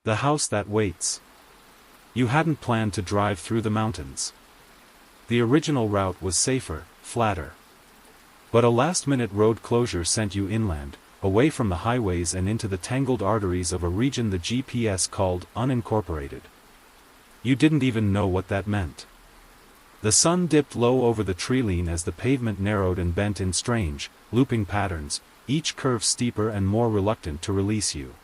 The house that waits. You hadn't planned to drive through the mountains. The original route was safer, flatter. But a last-minute road closure sent you inland, away from the highways and into the tangled arteries of a region the GPS called unincorporated. You didn't even know what that meant. The sun dipped low over the treeline as the pavement narrowed and bent in strange, looping patterns, each curve steeper and more reluctant to release you.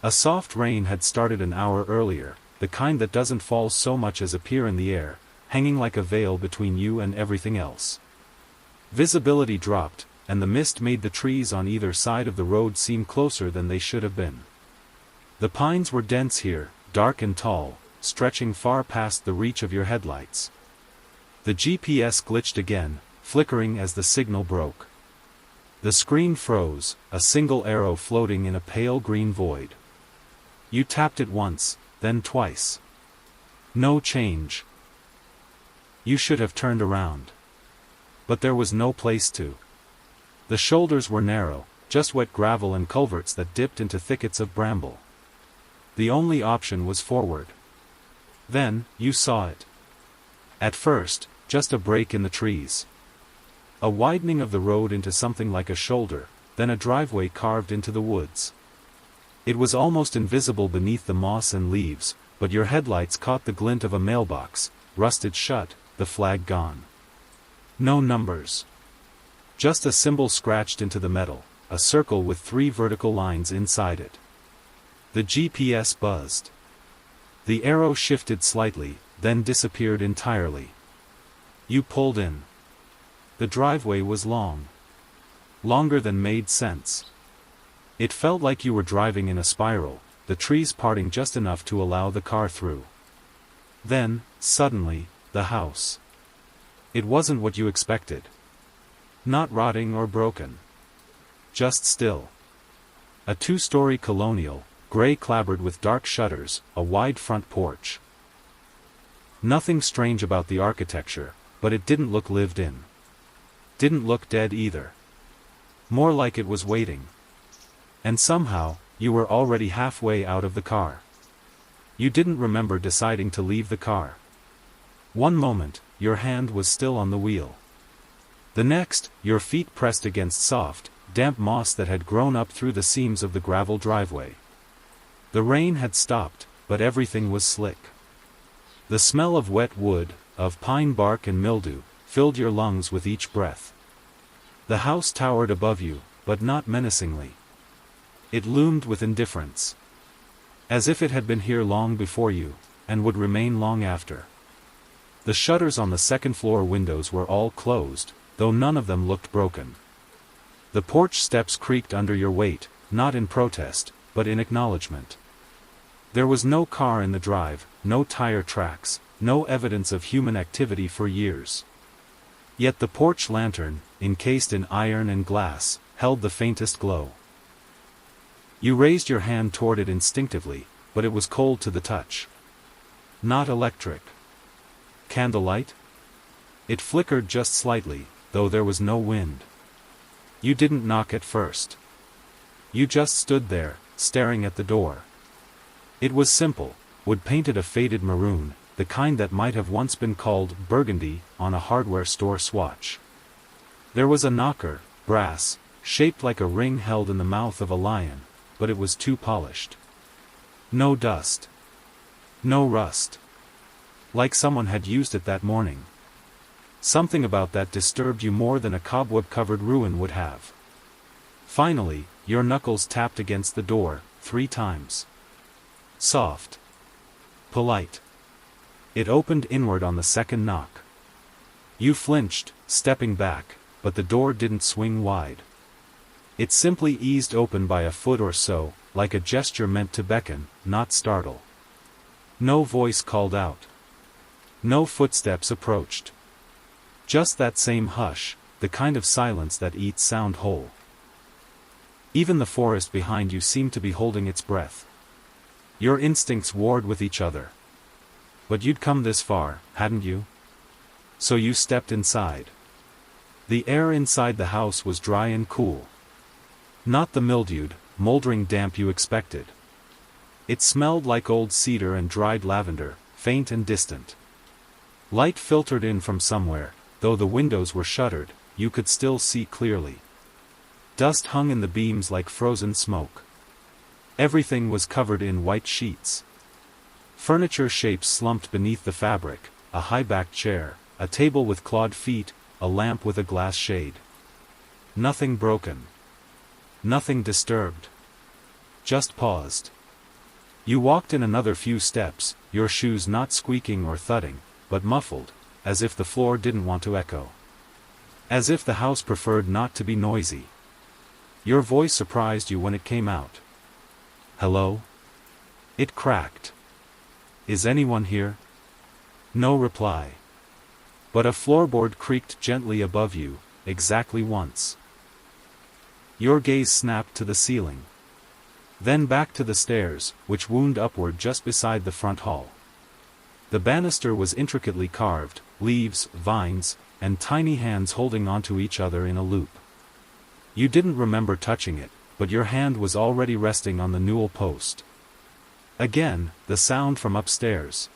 A soft rain had started an hour earlier, the kind that doesn't fall so much as appear in the air, hanging like a veil between you and everything else. Visibility dropped, and the mist made the trees on either side of the road seem closer than they should have been. The pines were dense here, dark and tall, stretching far past the reach of your headlights. The GPS glitched again, flickering as the signal broke. The screen froze, a single arrow floating in a pale green void. You tapped it once, then twice. No change. You should have turned around. But there was no place to. The shoulders were narrow, just wet gravel and culverts that dipped into thickets of bramble. The only option was forward. Then, you saw it. At first, just a break in the trees. A widening of the road into something like a shoulder, then a driveway carved into the woods. It was almost invisible beneath the moss and leaves, but your headlights caught the glint of a mailbox, rusted shut, the flag gone. No numbers. Just a symbol scratched into the metal, a circle with 3 vertical lines inside it. The GPS buzzed. The arrow shifted slightly, then disappeared entirely. You pulled in. The driveway was long. Longer than made sense. It felt like you were driving in a spiral, the trees parting just enough to allow the car through. Then, suddenly, the house. It wasn't what you expected. Not rotting or broken. Just still. A 2-story colonial, gray clapboard with dark shutters, a wide front porch. Nothing strange about the architecture, but it didn't look lived in. Didn't look dead either. More like it was waiting. And somehow, you were already halfway out of the car. You didn't remember deciding to leave the car. One moment, your hand was still on the wheel. The next, your feet pressed against soft, damp moss that had grown up through the seams of the gravel driveway. The rain had stopped, but everything was slick. The smell of wet wood, of pine bark and mildew, filled your lungs with each breath. The house towered above you, but not menacingly. It loomed with indifference. As if it had been here long before you, and would remain long after. The shutters on the second-floor windows were all closed, though none of them looked broken. The porch steps creaked under your weight, not in protest, but in acknowledgement. There was no car in the drive, no tire tracks, no evidence of human activity for years. Yet the porch lantern, encased in iron and glass, held the faintest glow. You raised your hand toward it instinctively, but it was cold to the touch. Not electric. Candlelight? It flickered just slightly, though there was no wind. You didn't knock at first. You just stood there, staring at the door. It was simple, wood-painted a faded maroon, the kind that might have once been called burgundy on a hardware store swatch. There was a knocker, brass, shaped like a ring held in the mouth of a lion, but it was too polished. No dust. No rust. Like someone had used it that morning. Something about that disturbed you more than a cobweb-covered ruin would have. Finally, your knuckles tapped against the door, 3 times. Soft. Polite. It opened inward on the second knock. You flinched, stepping back, but the door didn't swing wide. It simply eased open by a foot or so, like a gesture meant to beckon, not startle. No voice called out. No footsteps approached. Just that same hush, the kind of silence that eats sound whole. Even the forest behind you seemed to be holding its breath. Your instincts warred with each other. But you'd come this far, hadn't you? So you stepped inside. The air inside the house was dry and cool. Not the mildewed, moldering damp you expected. It smelled like old cedar and dried lavender, faint and distant. Light filtered in from somewhere, though the windows were shuttered, you could still see clearly. Dust hung in the beams like frozen smoke. Everything was covered in white sheets. Furniture shapes slumped beneath the fabric, a high-backed chair, a table with clawed feet, a lamp with a glass shade. Nothing broken. Nothing disturbed. Just paused. You walked in another few steps, your shoes not squeaking or thudding, but muffled, as if the floor didn't want to echo. As if the house preferred not to be noisy. Your voice surprised you when it came out. "Hello?" It cracked. "Is anyone here?" No reply. But a floorboard creaked gently above you, exactly once. Your gaze snapped to the ceiling. Then back to the stairs, which wound upward just beside the front hall. The banister was intricately carved, leaves, vines, and tiny hands holding onto each other in a loop. You didn't remember touching it, but your hand was already resting on the newel post. Again, the sound from upstairs.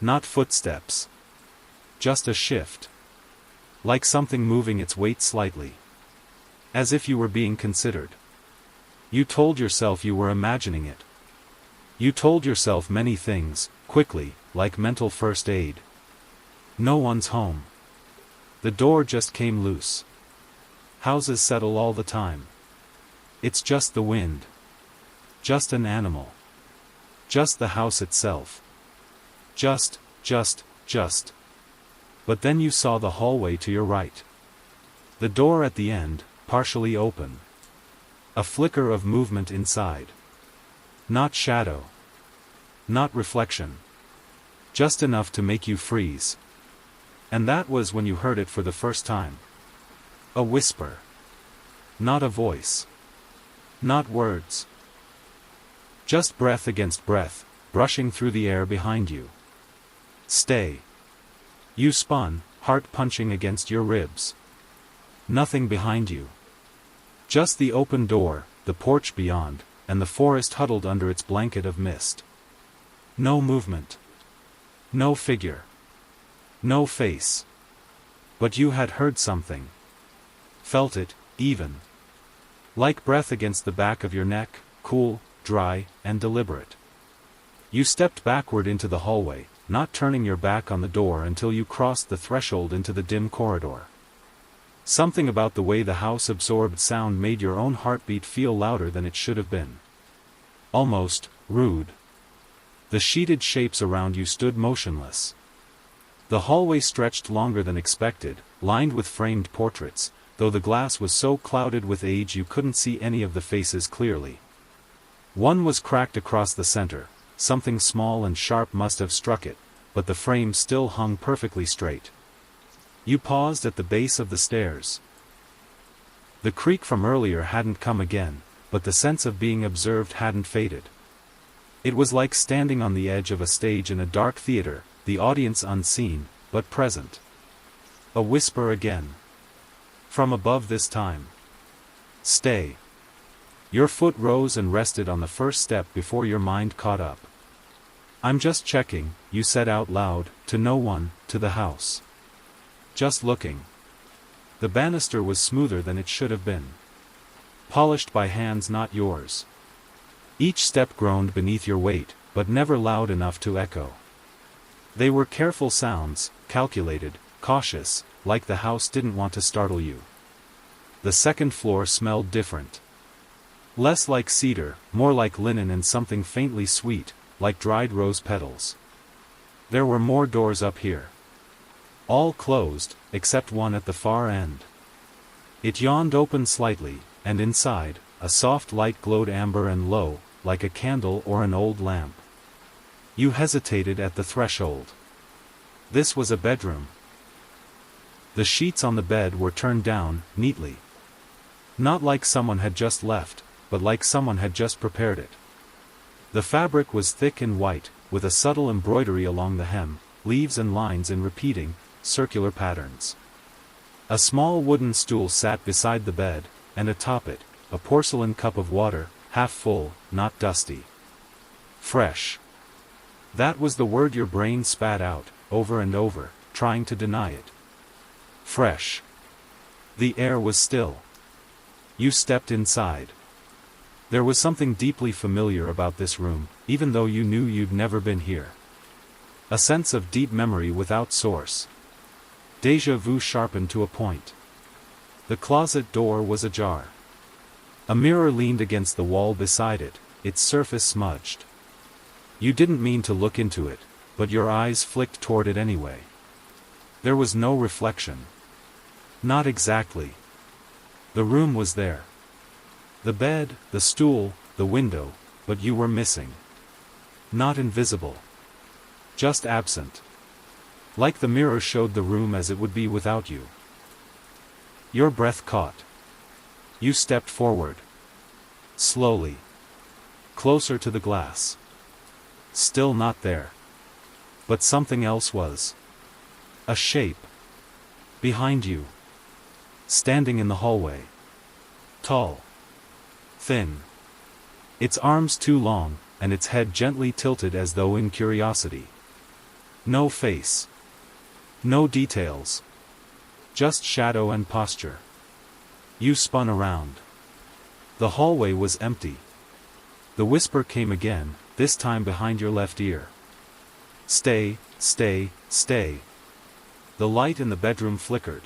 Not footsteps. Just a shift. Like something moving its weight slightly. As if you were being considered. You told yourself you were imagining it. You told yourself many things, quickly, like mental first aid. No one's home. The door just came loose. Houses settle all the time. It's just the wind. Just an animal. Just the house itself. Just. But then you saw the hallway to your right. The door at the end, partially open. A flicker of movement inside. Not shadow. Not reflection. Just enough to make you freeze. And that was when you heard it for the first time. A whisper. Not a voice. Not words. Just breath against breath, brushing through the air behind you. Stay. You spun, heart punching against your ribs. Nothing behind you. Just the open door, the porch beyond, and the forest huddled under its blanket of mist. No movement. No figure. No face. But you had heard something. Felt it, even. Like breath against the back of your neck, cool, dry, and deliberate. You stepped backward into the hallway, not turning your back on the door until you crossed the threshold into the dim corridor. Something about the way the house absorbed sound made your own heartbeat feel louder than it should have been. Almost rude. The sheeted shapes around you stood motionless. The hallway stretched longer than expected, lined with framed portraits, though the glass was so clouded with age you couldn't see any of the faces clearly. One was cracked across the center. Something small and sharp must have struck it, but the frame still hung perfectly straight. You paused at the base of the stairs. The creak from earlier hadn't come again, but the sense of being observed hadn't faded. It was like standing on the edge of a stage in a dark theater, the audience unseen, but present. A whisper again. From above this time. Stay. Your foot rose and rested on the first step before your mind caught up. "I'm just checking," you said out loud, to no one, to the house. Just looking. The banister was smoother than it should have been. Polished by hands not yours. Each step groaned beneath your weight, but never loud enough to echo. They were careful sounds, calculated, cautious, like the house didn't want to startle you. The second floor smelled different. Less like cedar, more like linen and something faintly sweet, like dried rose petals. There were more doors up here. All closed, except one at the far end. It yawned open slightly, and inside, a soft light glowed amber and low, like a candle or an old lamp. You hesitated at the threshold. This was a bedroom. The sheets on the bed were turned down, neatly. Not like someone had just left, but like someone had just prepared it. The fabric was thick and white, with a subtle embroidery along the hem, leaves and lines in repeating, circular patterns. A small wooden stool sat beside the bed, and atop it, a porcelain cup of water, half full, not dusty. Fresh. That was the word your brain spat out, over and over, trying to deny it. Fresh. The air was still. You stepped inside. There was something deeply familiar about this room, even though you knew you'd never been here. A sense of deep memory without source. Déjà vu sharpened to a point. The closet door was ajar. A mirror leaned against the wall beside it, its surface smudged. You didn't mean to look into it, but your eyes flicked toward it anyway. There was no reflection. Not exactly. The room was there. The bed, the stool, the window, but you were missing. Not invisible. Just absent. Like the mirror showed the room as it would be without you. Your breath caught. You stepped forward. Slowly. Closer to the glass. Still not there. But something else was. A shape. Behind you. Standing in the hallway. Tall. Thin. Its arms too long, and its head gently tilted as though in curiosity. No face. No details. Just shadow and posture. You spun around. The hallway was empty. The whisper came again, this time behind your left ear. Stay, stay, stay. The light in the bedroom flickered.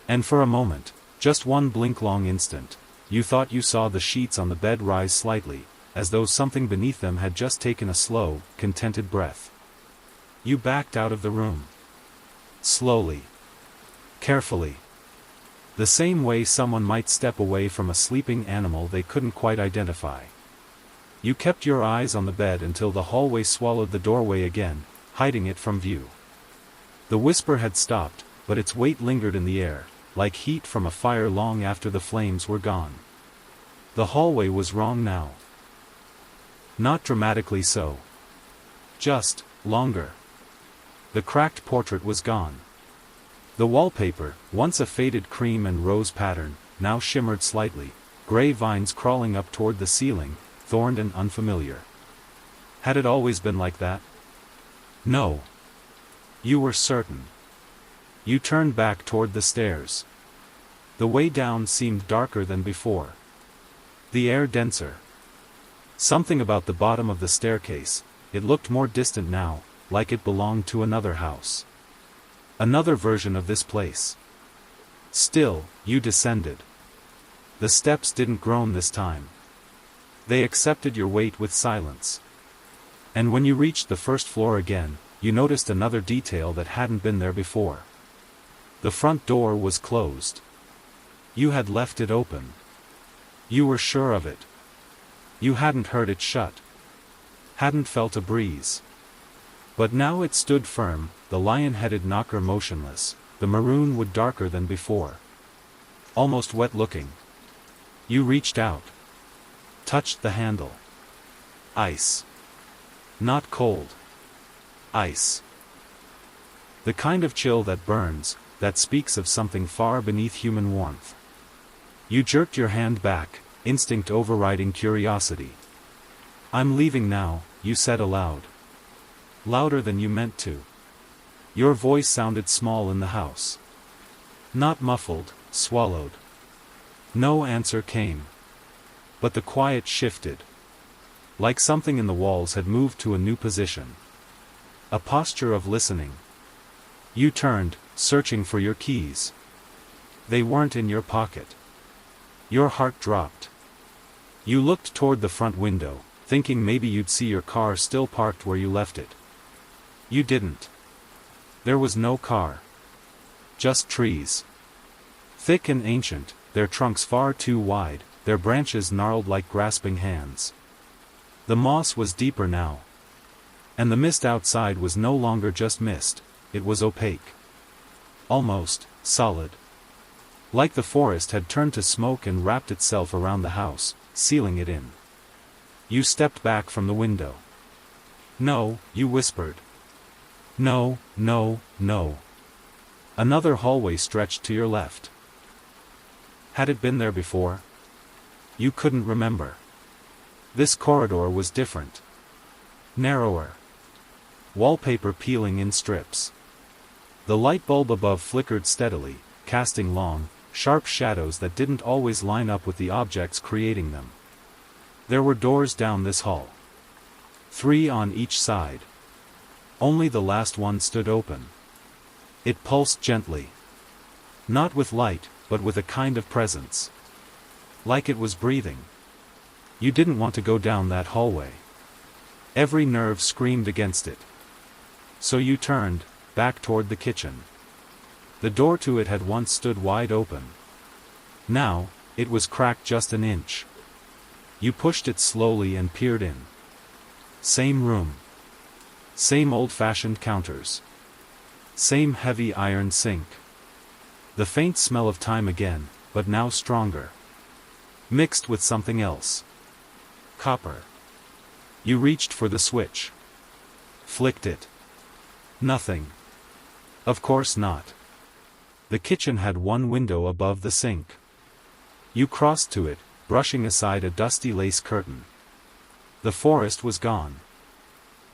And for a moment, just one blink-long instant, you thought you saw the sheets on the bed rise slightly, as though something beneath them had just taken a slow, contented breath. You backed out of the room. Slowly. Carefully. The same way someone might step away from a sleeping animal they couldn't quite identify. You kept your eyes on the bed until the hallway swallowed the doorway again, hiding it from view. The whisper had stopped, but its weight lingered in the air, like heat from a fire long after the flames were gone. The hallway was wrong now. Not dramatically so. Just, longer. The cracked portrait was gone. The wallpaper, once a faded cream and rose pattern, now shimmered slightly, gray vines crawling up toward the ceiling, thorned and unfamiliar. Had it always been like that? No. You were certain. You turned back toward the stairs. The way down seemed darker than before. The air denser. Something about the bottom of the staircase, it looked more distant now, like it belonged to another house. Another version of this place. Still, you descended. The steps didn't groan this time. They accepted your weight with silence. And when you reached the first floor again, you noticed another detail that hadn't been there before. The front door was closed. You had left it open. You were sure of it. You hadn't heard it shut. Hadn't felt a breeze. But now it stood firm, the lion-headed knocker motionless, the maroon wood darker than before. Almost wet-looking. You reached out. Touched the handle. Ice. Not cold. Ice. The kind of chill that burns, that speaks of something far beneath human warmth. You jerked your hand back, instinct overriding curiosity. I'm leaving now, you said aloud. Louder than you meant to. Your voice sounded small in the house. Not muffled, swallowed. No answer came. But the quiet shifted. Like something in the walls had moved to a new position. A posture of listening. You turned, searching for your keys. They weren't in your pocket. Your heart dropped. You looked toward the front window, thinking maybe you'd see your car still parked where you left it. You didn't. There was no car. Just trees. Thick and ancient, their trunks far too wide, their branches gnarled like grasping hands. The moss was deeper now. And the mist outside was no longer just mist, it was opaque. Almost solid. Like the forest had turned to smoke and wrapped itself around the house, sealing it in. You stepped back from the window. No, you whispered. No, no, no. Another hallway stretched to your left. Had it been there before? You couldn't remember. This corridor was different. Narrower. Wallpaper peeling in strips. The light bulb above flickered steadily, casting long, sharp shadows that didn't always line up with the objects creating them. There were doors down this hall. 3 on each side. Only the last one stood open. It pulsed gently. Not with light, but with a kind of presence. Like it was breathing. You didn't want to go down that hallway. Every nerve screamed against it. So you turned, back toward the kitchen. The door to it had once stood wide open. Now, it was cracked just an inch. You pushed it slowly and peered in. Same room. Same old-fashioned counters. Same heavy iron sink. The faint smell of time again, but now stronger. Mixed with something else. Copper. You reached for the switch. Flicked it. Nothing. Of course not. The kitchen had one window above the sink. You crossed to it, brushing aside a dusty lace curtain. The forest was gone.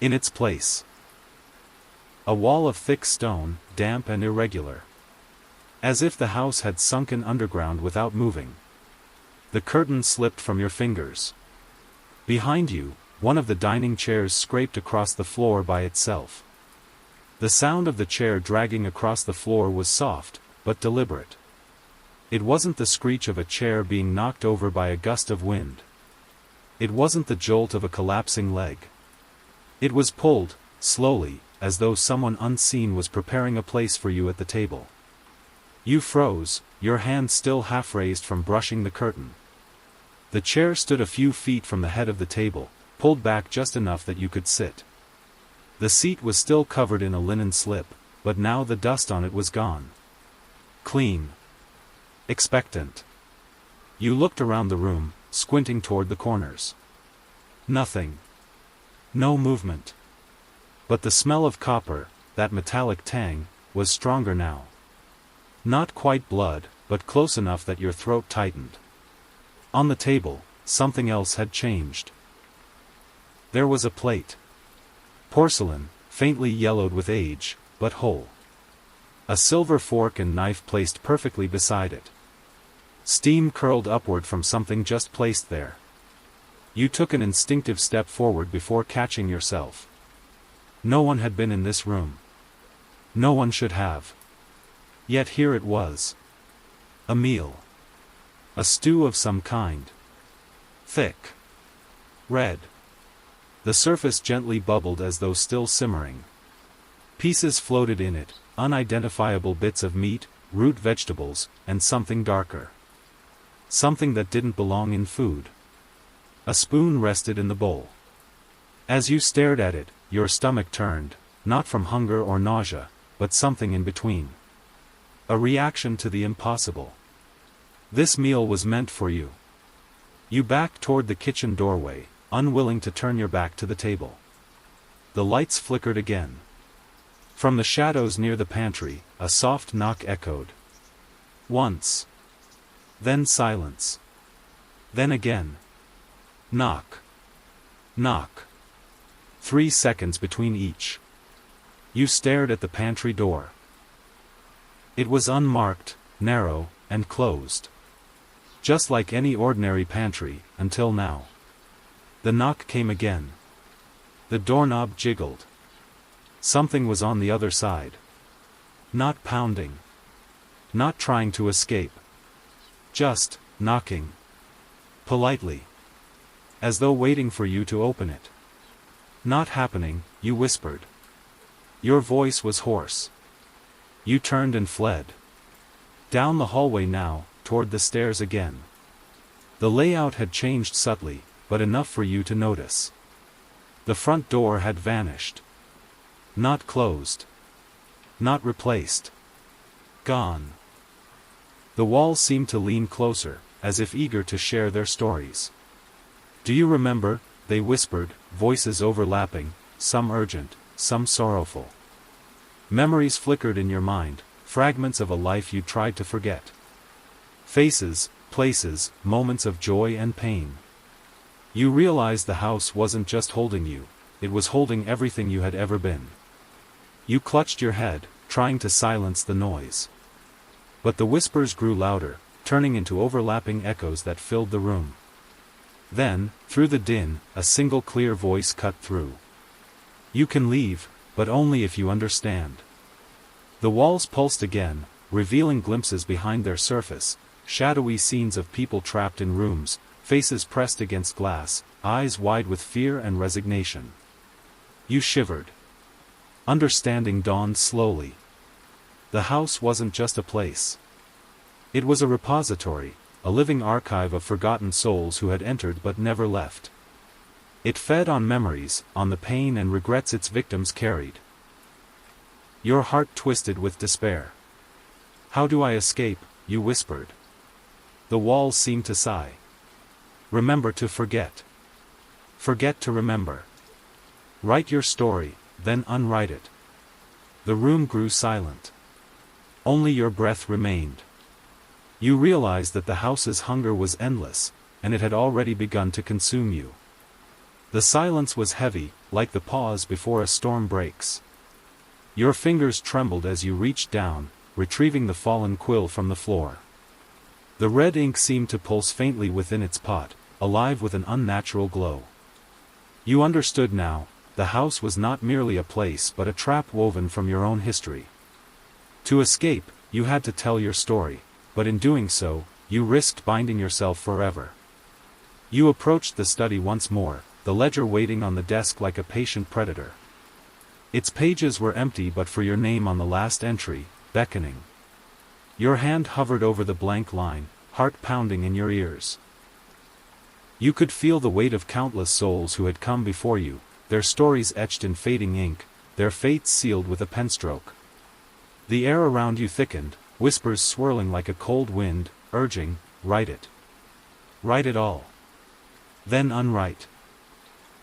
In its place, a wall of thick stone, damp and irregular. As if the house had sunken underground without moving. The curtain slipped from your fingers. Behind you, one of the dining chairs scraped across the floor by itself. The sound of the chair dragging across the floor was soft, but deliberate. It wasn't the screech of a chair being knocked over by a gust of wind. It wasn't the jolt of a collapsing leg. It was pulled, slowly, as though someone unseen was preparing a place for you at the table. You froze, your hand still half raised from brushing the curtain. The chair stood a few feet from the head of the table, pulled back just enough that you could sit. The seat was still covered in a linen slip, but now the dust on it was gone. Clean. Expectant. You looked around the room, squinting toward the corners. Nothing. No movement. But the smell of copper, that metallic tang, was stronger now. Not quite blood, but close enough that your throat tightened. On the table, something else had changed. There was a plate. Porcelain, faintly yellowed with age, but whole. A silver fork and knife placed perfectly beside it. Steam curled upward from something just placed there. You took an instinctive step forward before catching yourself. No one had been in this room. No one should have. Yet here it was. A meal. A stew of some kind. Thick. Red. The surface gently bubbled as though still simmering. Pieces floated in it, unidentifiable bits of meat, root vegetables, and something darker. Something that didn't belong in food. A spoon rested in the bowl. As you stared at it, your stomach turned, not from hunger or nausea, but something in between. A reaction to the impossible. This meal was meant for you. You backed toward the kitchen doorway, unwilling to turn your back to the table. The lights flickered again. From the shadows near the pantry, a soft knock echoed. Once. Then silence. Then again. Knock. Knock. 3 seconds between each. You stared at the pantry door. It was unmarked, narrow, and closed. Just like any ordinary pantry, until now. The knock came again. The doorknob jiggled. Something was on the other side. Not pounding. Not trying to escape. Just knocking. Politely. As though waiting for you to open it. Not happening, you whispered. Your voice was hoarse. You turned and fled. Down the hallway now, toward the stairs again. The layout had changed subtly, but enough for you to notice. The front door had vanished. Not closed. Not replaced. Gone. The walls seemed to lean closer, as if eager to share their stories. Do you remember? They whispered, voices overlapping, some urgent, some sorrowful. Memories flickered in your mind, fragments of a life you tried to forget. Faces, places, moments of joy and pain. You realized the house wasn't just holding you, it was holding everything you had ever been. You clutched your head, trying to silence the noise. But the whispers grew louder, turning into overlapping echoes that filled the room. Then, through the din, a single clear voice cut through. You can leave, but only if you understand. The walls pulsed again, revealing glimpses behind their surface, shadowy scenes of people trapped in rooms, faces pressed against glass, eyes wide with fear and resignation. You shivered. Understanding dawned slowly. The house wasn't just a place. It was a repository, a living archive of forgotten souls who had entered but never left. It fed on memories, on the pain and regrets its victims carried. Your heart twisted with despair. How do I escape? You whispered. The walls seemed to sigh. Remember to forget. Forget to remember. Write your story, then unwrite it. The room grew silent. Only your breath remained. You realized that the house's hunger was endless, and it had already begun to consume you. The silence was heavy, like the pause before a storm breaks. Your fingers trembled as you reached down, retrieving the fallen quill from the floor. The red ink seemed to pulse faintly within its pot, alive with an unnatural glow. You understood now, the house was not merely a place but a trap woven from your own history. To escape, you had to tell your story, but in doing so, you risked binding yourself forever. You approached the study once more, the ledger waiting on the desk like a patient predator. Its pages were empty but for your name on the last entry, beckoning. Your hand hovered over the blank line, heart pounding in your ears. You could feel the weight of countless souls who had come before you, their stories etched in fading ink, their fates sealed with a penstroke. The air around you thickened, whispers swirling like a cold wind, urging, write it. Write it all. Then unwrite.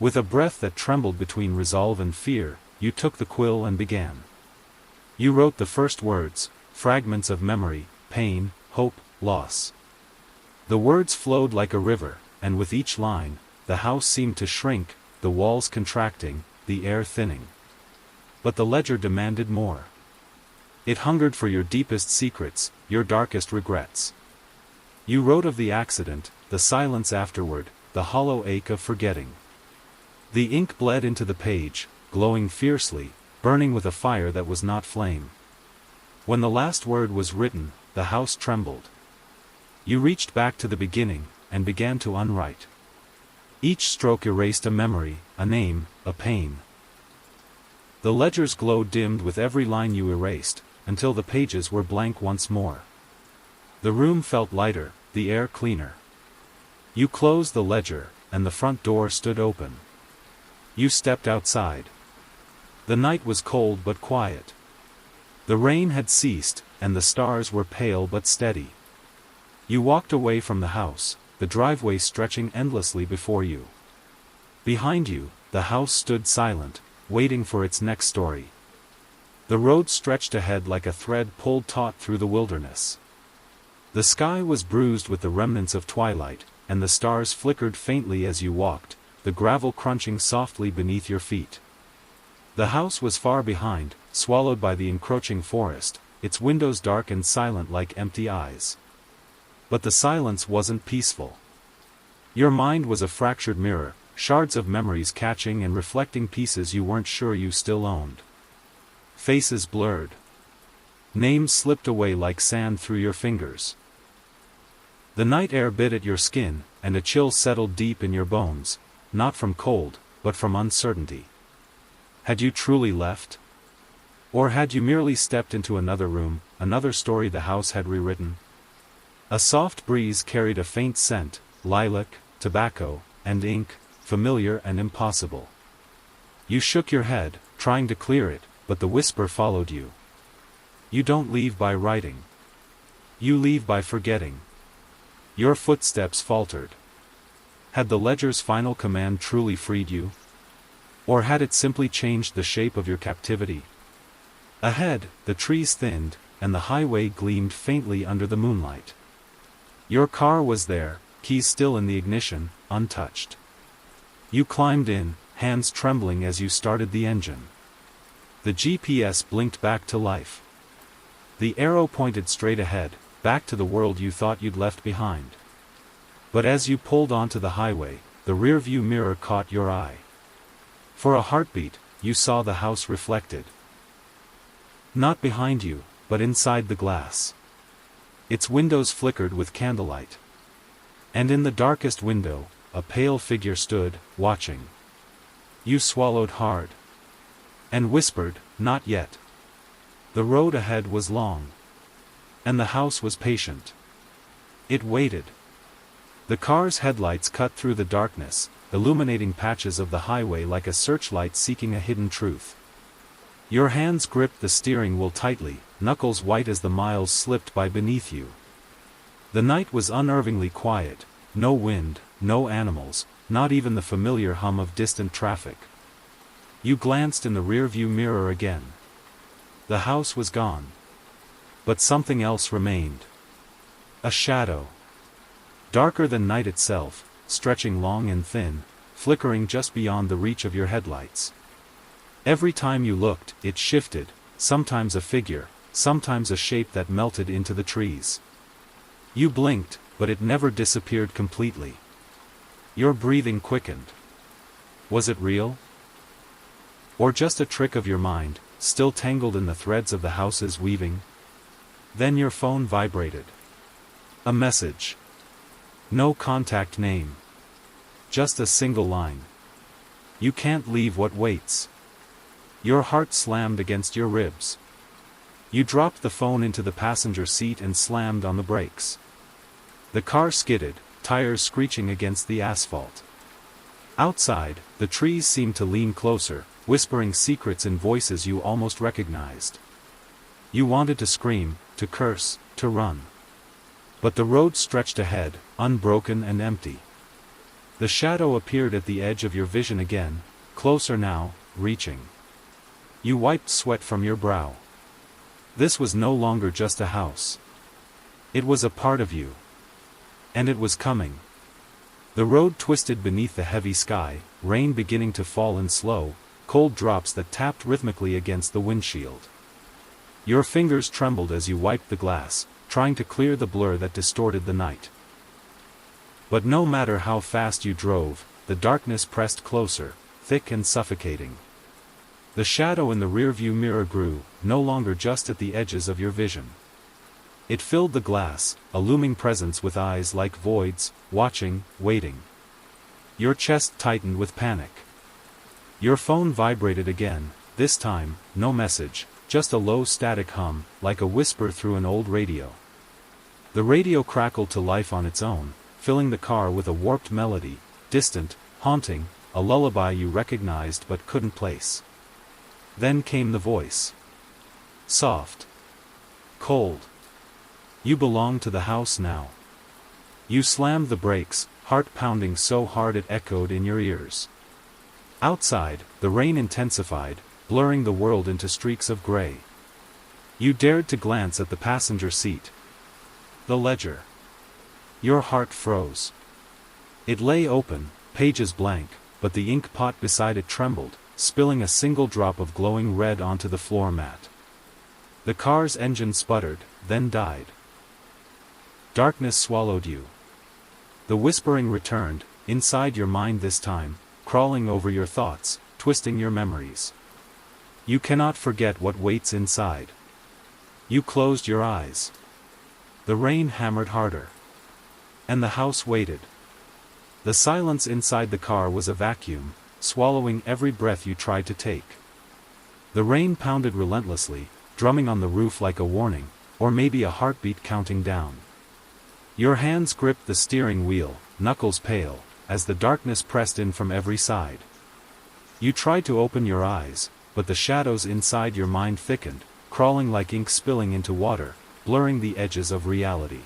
With a breath that trembled between resolve and fear, you took the quill and began. You wrote the first words, fragments of memory, pain, hope, loss. The words flowed like a river, and with each line, the house seemed to shrink, the walls contracting, the air thinning. But the ledger demanded more. It hungered for your deepest secrets, your darkest regrets. You wrote of the accident, the silence afterward, the hollow ache of forgetting. The ink bled into the page, glowing fiercely, burning with a fire that was not flame. When the last word was written, the house trembled. You reached back to the beginning, and began to unwrite. Each stroke erased a memory, a name, a pain. The ledger's glow dimmed with every line you erased, until the pages were blank once more. The room felt lighter, the air cleaner. You closed the ledger, and the front door stood open. You stepped outside. The night was cold but quiet. The rain had ceased, and the stars were pale but steady. You walked away from the house, the driveway stretching endlessly before you. Behind you, the house stood silent, waiting for its next story. The road stretched ahead like a thread pulled taut through the wilderness. The sky was bruised with the remnants of twilight, and the stars flickered faintly as you walked, the gravel crunching softly beneath your feet. The house was far behind, swallowed by the encroaching forest, its windows dark and silent like empty eyes. But the silence wasn't peaceful. Your mind was a fractured mirror, shards of memories catching and reflecting pieces you weren't sure you still owned. Faces blurred. Names slipped away like sand through your fingers. The night air bit at your skin, and a chill settled deep in your bones, not from cold, but from uncertainty. Had you truly left? Or had you merely stepped into another room, another story the house had rewritten? A soft breeze carried a faint scent, lilac, tobacco, and ink, familiar and impossible. You shook your head, trying to clear it, but the whisper followed you. You don't leave by writing. You leave by forgetting. Your footsteps faltered. Had the ledger's final command truly freed you? Or had it simply changed the shape of your captivity? Ahead, the trees thinned, and the highway gleamed faintly under the moonlight. Your car was there, keys still in the ignition, untouched. You climbed in, hands trembling as you started the engine. The GPS blinked back to life. The arrow pointed straight ahead, back to the world you thought you'd left behind. But as you pulled onto the highway, the rearview mirror caught your eye. For a heartbeat, you saw the house reflected. Not behind you, but inside the glass. Its windows flickered with candlelight. And in the darkest window, a pale figure stood, watching. You swallowed hard. And whispered, "Not yet." The road ahead was long. And the house was patient. It waited. The car's headlights cut through the darkness, illuminating patches of the highway like a searchlight seeking a hidden truth. Your hands gripped the steering wheel tightly, knuckles white as the miles slipped by beneath you. The night was unnervingly quiet, no wind, no animals, not even the familiar hum of distant traffic. You glanced in the rearview mirror again. The house was gone. But something else remained. A shadow. Darker than night itself, stretching long and thin, flickering just beyond the reach of your headlights. Every time you looked, it shifted, sometimes a figure, sometimes a shape that melted into the trees. You blinked, but it never disappeared completely. Your breathing quickened. Was it real? Or just a trick of your mind, still tangled in the threads of the house's weaving? Then your phone vibrated. A message. No contact name. Just a single line. You can't leave what waits. Your heart slammed against your ribs. You dropped the phone into the passenger seat and slammed on the brakes. The car skidded, tires screeching against the asphalt. Outside, the trees seemed to lean closer, whispering secrets in voices you almost recognized. You wanted to scream, to curse, to run. But the road stretched ahead, unbroken and empty. The shadow appeared at the edge of your vision again, closer now, reaching. You wiped sweat from your brow. This was no longer just a house. It was a part of you. And it was coming. The road twisted beneath the heavy sky, rain beginning to fall in slow, cold drops that tapped rhythmically against the windshield. Your fingers trembled as you wiped the glass, trying to clear the blur that distorted the night. But no matter how fast you drove, the darkness pressed closer, thick and suffocating. The shadow in the rearview mirror grew, no longer just at the edges of your vision. It filled the glass, a looming presence with eyes like voids, watching, waiting. Your chest tightened with panic. Your phone vibrated again, this time, no message, just a low static hum, like a whisper through an old radio. The radio crackled to life on its own, filling the car with a warped melody, distant, haunting, a lullaby you recognized but couldn't place. Then came the voice. Soft. Cold. You belong to the house now. You slammed the brakes, heart pounding so hard it echoed in your ears. Outside, the rain intensified, blurring the world into streaks of gray. You dared to glance at the passenger seat. The ledger. Your heart froze. It lay open, pages blank, but the ink pot beside it trembled, spilling a single drop of glowing red onto the floor mat. The car's engine sputtered, then died. Darkness swallowed you. The whispering returned, inside your mind this time, crawling over your thoughts, twisting your memories. You cannot forget what waits inside. You closed your eyes. The rain hammered harder. And the house waited. The silence inside the car was a vacuum, swallowing every breath you tried to take. The rain pounded relentlessly, drumming on the roof like a warning, or maybe a heartbeat counting down. Your hands gripped the steering wheel, knuckles pale, as the darkness pressed in from every side. You tried to open your eyes, but the shadows inside your mind thickened, crawling like ink spilling into water, blurring the edges of reality.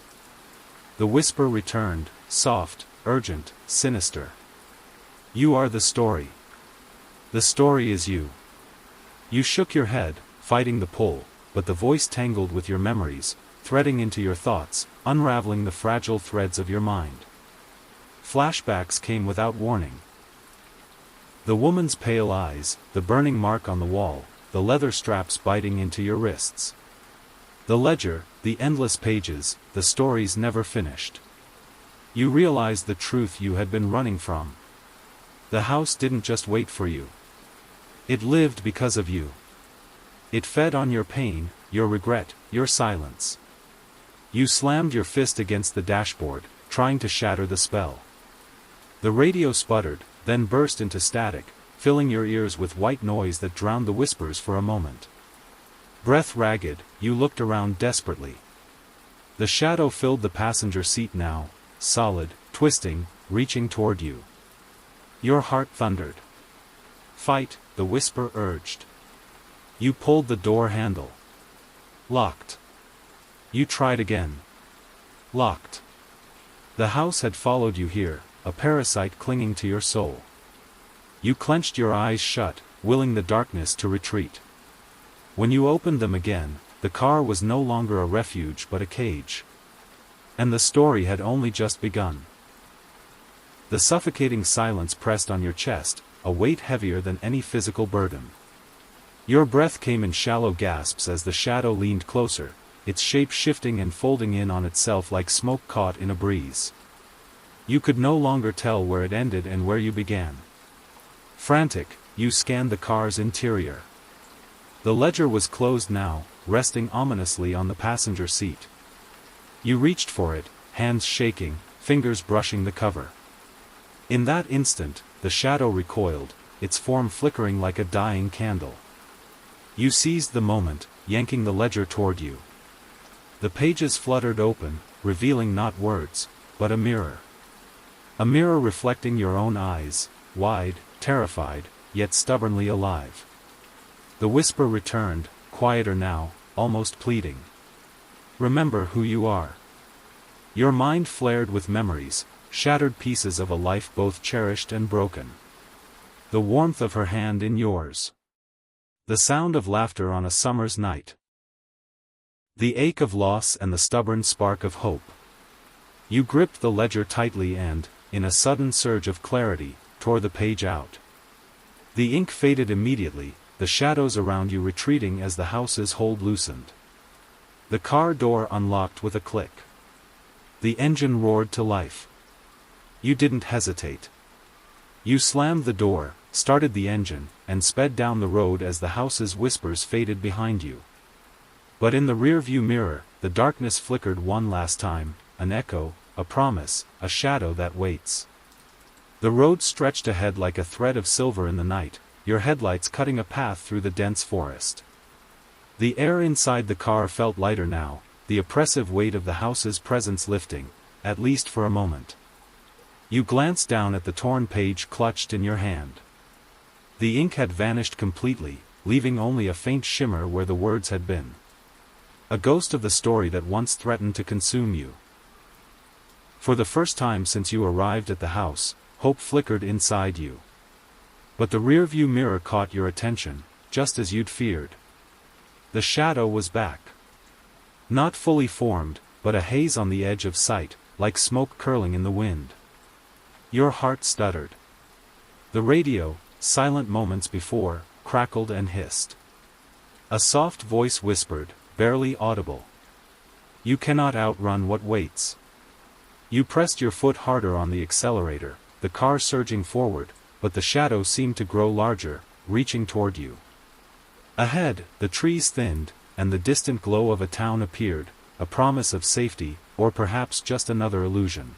The whisper returned, soft, urgent, sinister. You are the story. The story is you. You shook your head, fighting the pull, but the voice tangled with your memories, threading into your thoughts, unraveling the fragile threads of your mind. Flashbacks came without warning. The woman's pale eyes, the burning mark on the wall, the leather straps biting into your wrists. The ledger, the endless pages, the stories never finished. You realized the truth you had been running from. The house didn't just wait for you. It lived because of you. It fed on your pain, your regret, your silence. You slammed your fist against the dashboard, trying to shatter the spell. The radio sputtered, then burst into static, filling your ears with white noise that drowned the whispers for a moment. Breath ragged, you looked around desperately. The shadow filled the passenger seat now, solid, twisting, reaching toward you. Your heart thundered. Fight, the whisper urged. You pulled the door handle. Locked. You tried again. Locked. The house had followed you here, a parasite clinging to your soul. You clenched your eyes shut, willing the darkness to retreat. When you opened them again, the car was no longer a refuge but a cage. And the story had only just begun. The suffocating silence pressed on your chest, a weight heavier than any physical burden. Your breath came in shallow gasps as the shadow leaned closer, its shape shifting and folding in on itself like smoke caught in a breeze. You could no longer tell where it ended and where you began. Frantic, you scanned the car's interior. The ledger was closed now, resting ominously on the passenger seat. You reached for it, hands shaking, fingers brushing the cover. In that instant, the shadow recoiled, its form flickering like a dying candle. You seized the moment, yanking the ledger toward you. The pages fluttered open, revealing not words, but a mirror. A mirror reflecting your own eyes, wide, terrified, yet stubbornly alive. The whisper returned, quieter now, almost pleading. Remember who you are. Your mind flared with memories, shattered pieces of a life both cherished and broken. The warmth of her hand in yours. The sound of laughter on a summer's night. The ache of loss and the stubborn spark of hope. You gripped the ledger tightly and, in a sudden surge of clarity, tore the page out. The ink faded immediately, the shadows around you retreating as the house's hold loosened. The car door unlocked with a click. The engine roared to life. You didn't hesitate. You slammed the door, started the engine, and sped down the road as the house's whispers faded behind you. But in the rearview mirror, the darkness flickered one last time, an echo, a promise, a shadow that waits. The road stretched ahead like a thread of silver in the night, your headlights cutting a path through the dense forest. The air inside the car felt lighter now, the oppressive weight of the house's presence lifting, at least for a moment. You glanced down at the torn page clutched in your hand. The ink had vanished completely, leaving only a faint shimmer where the words had been. A ghost of the story that once threatened to consume you. For the first time since you arrived at the house, hope flickered inside you. But the rearview mirror caught your attention, just as you'd feared. The shadow was back. Not fully formed, but a haze on the edge of sight, like smoke curling in the wind. Your heart stuttered. The radio, silent moments before, crackled and hissed. A soft voice whispered, barely audible. You cannot outrun what waits. You pressed your foot harder on the accelerator, the car surging forward, but the shadow seemed to grow larger, reaching toward you. Ahead, the trees thinned, and the distant glow of a town appeared, a promise of safety, or perhaps just another illusion.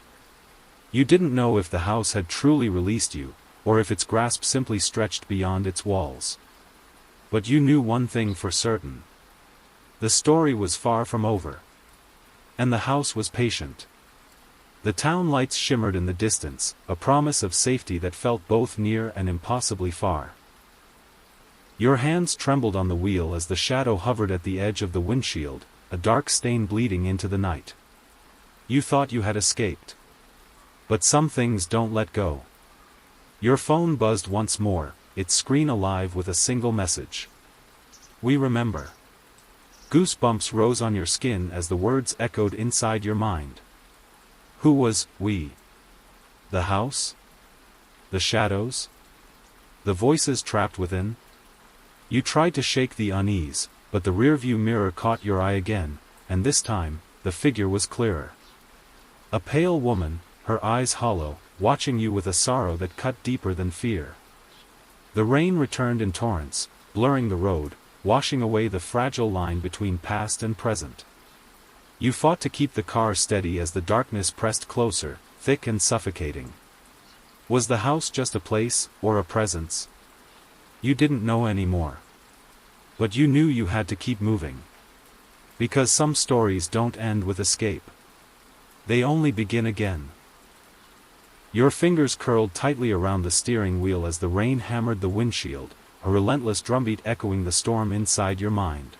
You didn't know if the house had truly released you, or if its grasp simply stretched beyond its walls. But you knew one thing for certain. The story was far from over. And the house was patient. The town lights shimmered in the distance, a promise of safety that felt both near and impossibly far. Your hands trembled on the wheel as the shadow hovered at the edge of the windshield, a dark stain bleeding into the night. You thought you had escaped. But some things don't let go. Your phone buzzed once more, its screen alive with a single message. We remember. Goosebumps rose on your skin as the words echoed inside your mind. Who was we? The house? The shadows? the voices trapped within? You tried to shake the unease, but the rearview mirror caught your eye again, and this time, the figure was clearer. A pale woman, her eyes hollow, watching you with a sorrow that cut deeper than fear. The rain returned in torrents, blurring the road, washing away the fragile line between past and present. You fought to keep the car steady as the darkness pressed closer, thick and suffocating. Was the house just a place, or a presence? You didn't know anymore. But you knew you had to keep moving. Because some stories don't end with escape. They only begin again. Your fingers curled tightly around the steering wheel as the rain hammered the windshield, a relentless drumbeat echoing the storm inside your mind.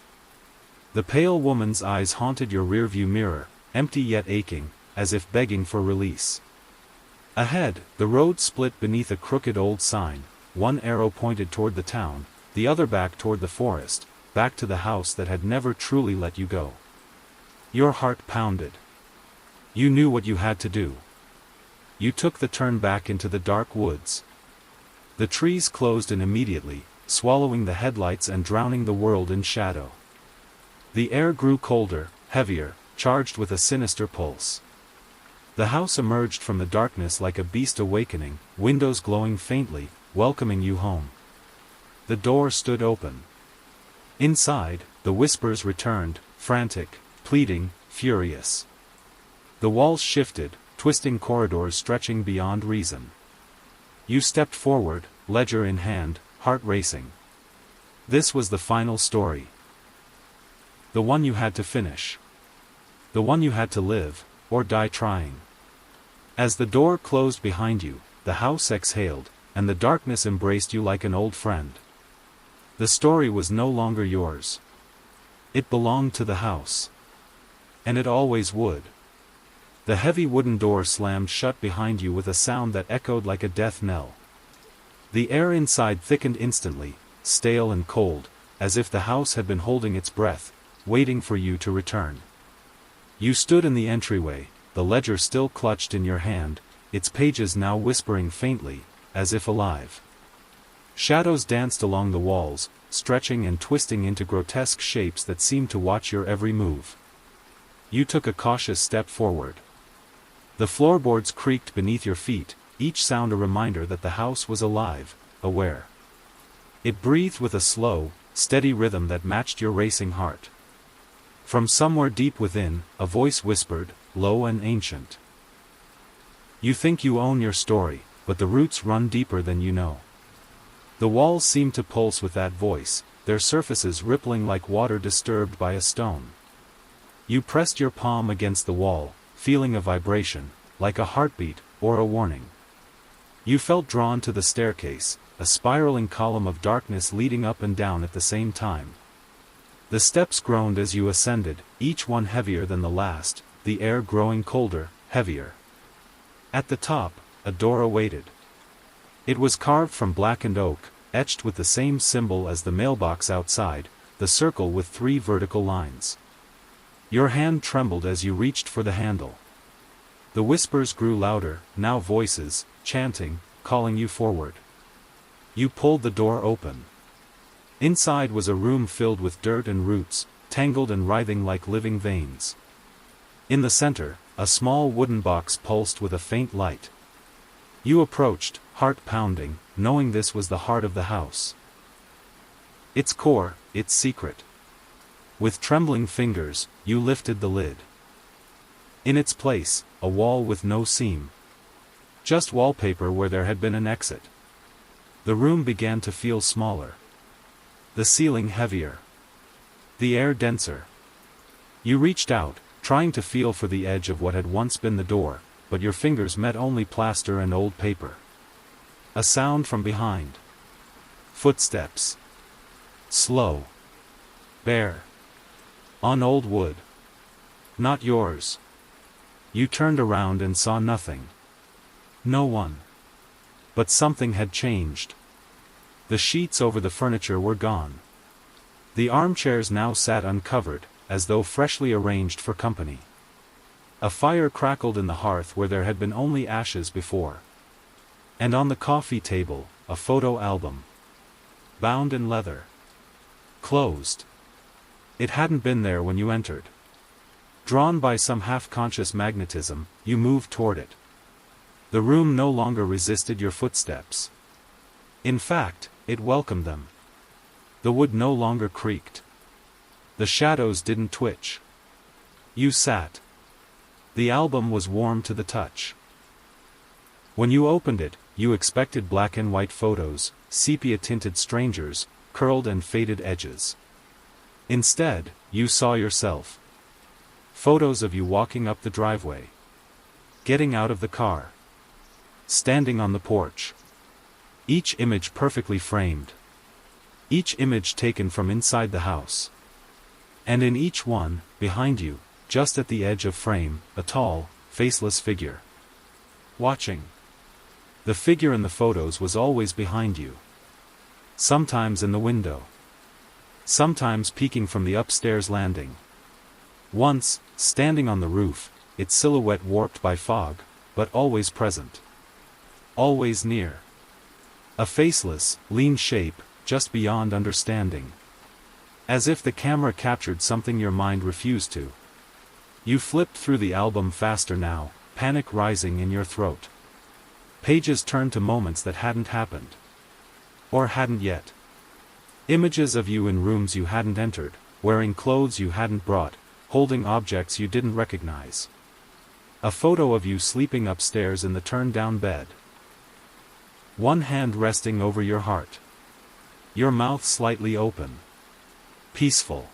The pale woman's eyes haunted your rearview mirror, empty yet aching, as if begging for release. Ahead, the road split beneath a crooked old sign, one arrow pointed toward the town, the other back toward the forest, back to the house that had never truly let you go. Your heart pounded. You knew what you had to do. You took the turn back into the dark woods. The trees closed in immediately, swallowing the headlights and drowning the world in shadow. The air grew colder, heavier, charged with a sinister pulse. The house emerged from the darkness like a beast awakening, windows glowing faintly, welcoming you home. The door stood open. Inside, the whispers returned, frantic, pleading, furious. The walls shifted, twisting corridors stretching beyond reason. You stepped forward, ledger in hand, heart racing. This was the final story. The one you had to finish. The one you had to live, or die trying. As the door closed behind you, the house exhaled, and the darkness embraced you like an old friend. The story was no longer yours. It belonged to the house. And it always would. The heavy wooden door slammed shut behind you with a sound that echoed like a death knell. The air inside thickened instantly, stale and cold, as if the house had been holding its breath, waiting for you to return. You stood in the entryway, the ledger still clutched in your hand, its pages now whispering faintly, as if alive. Shadows danced along the walls, stretching and twisting into grotesque shapes that seemed to watch your every move. You took a cautious step forward. The floorboards creaked beneath your feet, each sound a reminder that the house was alive, aware. It breathed with a slow, steady rhythm that matched your racing heart. From somewhere deep within, a voice whispered, low and ancient. You think you own your story, but the roots run deeper than you know. The walls seemed to pulse with that voice, their surfaces rippling like water disturbed by a stone. You pressed your palm against the wall, feeling a vibration, like a heartbeat, or a warning. You felt drawn to the staircase, a spiraling column of darkness leading up and down at the same time. The steps groaned as you ascended, each one heavier than the last, the air growing colder, heavier. At the top, a door awaited. It was carved from blackened oak, etched with the same symbol as the mailbox outside, the circle with 3 vertical lines. Your hand trembled as you reached for the handle. The whispers grew louder, now voices, chanting, calling you forward. You pulled the door open. Inside was a room filled with dirt and roots, tangled and writhing like living veins. In the center, a small wooden box pulsed with a faint light. You approached, heart pounding, knowing this was the heart of the house. Its core, its secret. With trembling fingers, you lifted the lid. In its place, a wall with no seam. Just wallpaper where there had been an exit. The room began to feel smaller. The ceiling heavier. The air denser. You reached out, trying to feel for the edge of what had once been the door, but your fingers met only plaster and old paper. A sound from behind. Footsteps. Slow. Bare. On old wood. Not yours. You turned around and saw nothing. No one. But something had changed. The sheets over the furniture were gone. The armchairs now sat uncovered, as though freshly arranged for company. A fire crackled in the hearth where there had been only ashes before. And on the coffee table, a photo album. Bound in leather. Closed. It hadn't been there when you entered. Drawn by some half-conscious magnetism, you moved toward it. The room no longer resisted your footsteps. In fact, it welcomed them. The wood no longer creaked. The shadows didn't twitch. You sat. The album was warm to the touch. When you opened it, you expected black and white photos, sepia-tinted strangers, curled and faded edges. Instead, you saw yourself. Photos of you walking up the driveway. Getting out of the car. Standing on the porch. Each image perfectly framed. Each image taken from inside the house. And in each one, behind you, just at the edge of frame, a tall, faceless figure. Watching. The figure in the photos was always behind you. Sometimes in the window. Sometimes peeking from the upstairs landing. Once, standing on the roof, its silhouette warped by fog, but always present. Always near. A faceless, lean shape, just beyond understanding. As if the camera captured something your mind refused to. You flipped through the album faster now, panic rising in your throat. Pages turned to moments that hadn't happened. Or hadn't yet. Images of you in rooms you hadn't entered, wearing clothes you hadn't brought, holding objects you didn't recognize. A photo of you sleeping upstairs in the turned-down bed. One hand resting over your heart. Your mouth slightly open. Peaceful.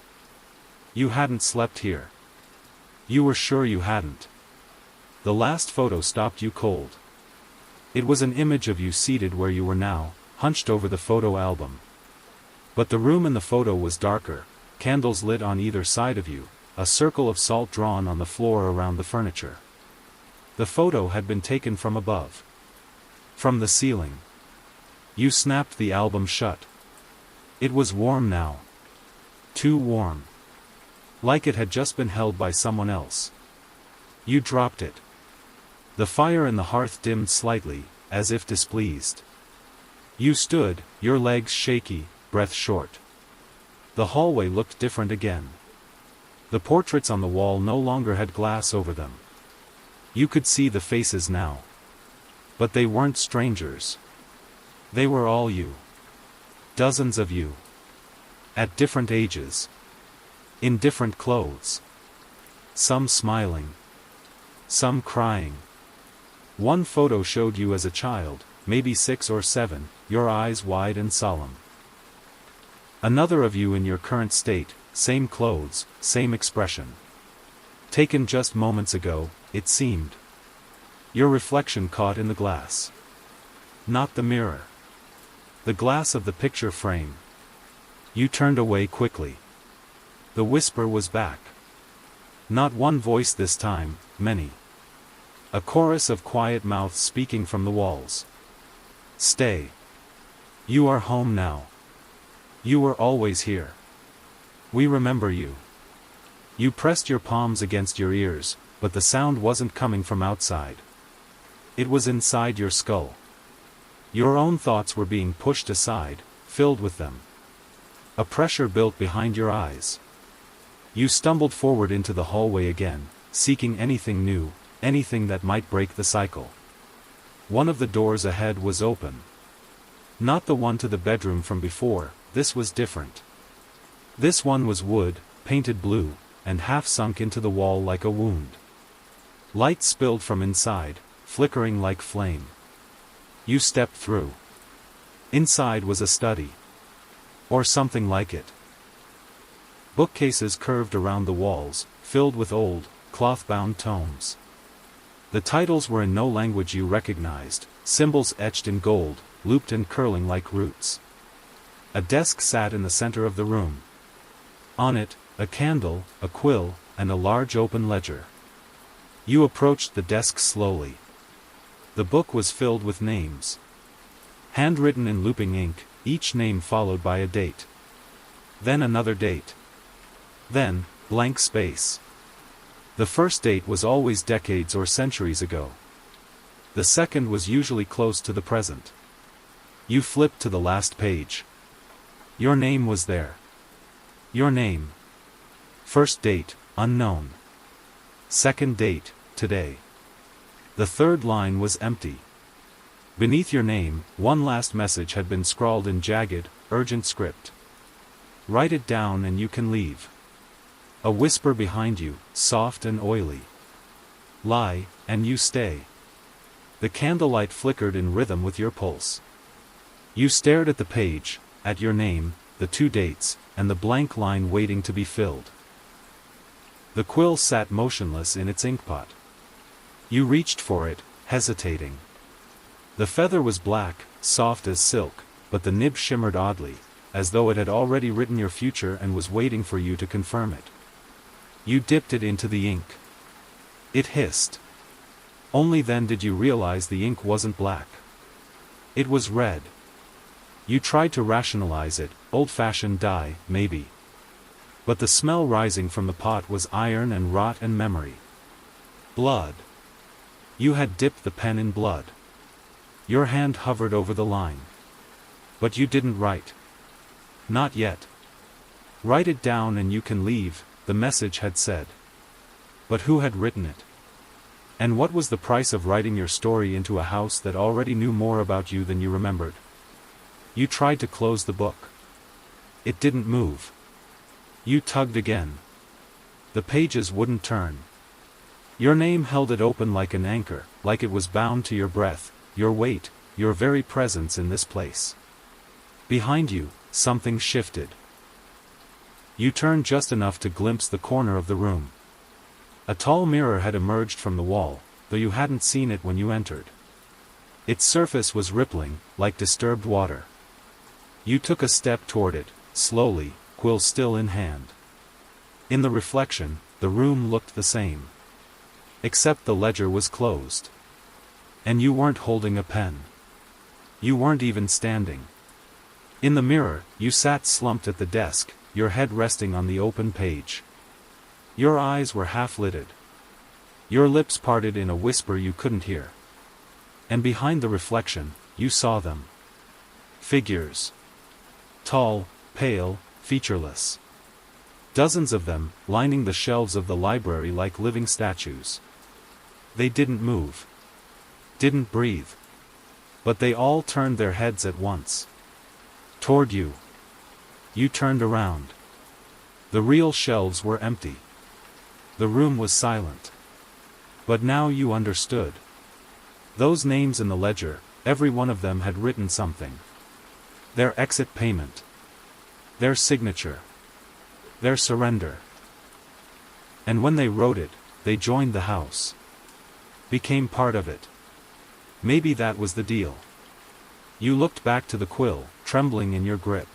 You hadn't slept here. You were sure you hadn't. The last photo stopped you cold. It was an image of you seated where you were now, hunched over the photo album. But the room in the photo was darker, candles lit on either side of you, a circle of salt drawn on the floor around the furniture. The photo had been taken from above. From the ceiling. You snapped the album shut. It was warm now. Too warm. Like it had just been held by someone else. You dropped it. The fire in the hearth dimmed slightly, as if displeased. You stood, your legs shaky, breath short. The hallway looked different again. The portraits on the wall no longer had glass over them. You could see the faces now. But they weren't strangers. They were all you. Dozens of you. At different ages. In different clothes. Some smiling. Some crying. One photo showed you as a child, maybe 6 or 7, your eyes wide and solemn. Another of you in your current state, same clothes, same expression. Taken just moments ago, it seemed. Your reflection caught in the glass. Not the mirror. The glass of the picture frame. You turned away quickly. The whisper was back. Not one voice this time, many. A chorus of quiet mouths speaking from the walls. Stay. You are home now. You were always here. We remember you. You pressed your palms against your ears, but the sound wasn't coming from outside. It was inside your skull. Your own thoughts were being pushed aside, filled with them. A pressure built behind your eyes. You stumbled forward into the hallway again, seeking anything new, anything that might break the cycle. One of the doors ahead was open. Not the one to the bedroom from before, this was different. This one was wood, painted blue, and half sunk into the wall like a wound. Light spilled from inside, flickering like flame. You stepped through. Inside was a study. Or something like it. Bookcases curved around the walls, filled with old, cloth-bound tomes. The titles were in no language you recognized, symbols etched in gold, looped and curling like roots. A desk sat in the center of the room. On it, a candle, a quill, and a large open ledger. You approached the desk slowly. The book was filled with names. Handwritten in looping ink, each name followed by a date. Then another date. Then, blank space. The first date was always decades or centuries ago. The second was usually close to the present. You flipped to the last page. Your name was there. Your name. First date, unknown. Second date, today. The third line was empty. Beneath your name, one last message had been scrawled in jagged, urgent script. Write it down and you can leave. A whisper behind you, soft and oily. Lie, and you stay. The candlelight flickered in rhythm with your pulse. You stared at the page, at your name, the two dates, and the blank line waiting to be filled. The quill sat motionless in its inkpot. You reached for it, hesitating. The feather was black, soft as silk, but the nib shimmered oddly, as though it had already written your future and was waiting for you to confirm it. You dipped it into the ink. It hissed. Only then did you realize the ink wasn't black. It was red. You tried to rationalize it, old-fashioned dye, maybe. But the smell rising from the pot was iron and rot and memory. Blood. You had dipped the pen in blood. Your hand hovered over the line. But you didn't write. Not yet. Write it down and you can leave, the message had said. But who had written it? And what was the price of writing your story into a house that already knew more about you than you remembered? You tried to close the book. It didn't move. You tugged again. The pages wouldn't turn. Your name held it open like an anchor, like it was bound to your breath, your weight, your very presence in this place. Behind you, something shifted. You turned just enough to glimpse the corner of the room. A tall mirror had emerged from the wall, though you hadn't seen it when you entered. Its surface was rippling, like disturbed water. You took a step toward it, slowly, quill still in hand. In the reflection, the room looked the same. Except the ledger was closed. And you weren't holding a pen. You weren't even standing. In the mirror, you sat slumped at the desk, your head resting on the open page. Your eyes were half-lidded. Your lips parted in a whisper you couldn't hear. And behind the reflection, you saw them. Figures. Tall, pale, featureless. Dozens of them, lining the shelves of the library like living statues. They didn't move. Didn't breathe. But they all turned their heads at once. Toward you. You turned around. The real shelves were empty. The room was silent. But now you understood. Those names in the ledger, every one of them had written something. Their exit payment. Their signature. Their surrender. And when they wrote it, they joined the house. Became part of it. Maybe that was the deal. You looked back to the quill, trembling in your grip.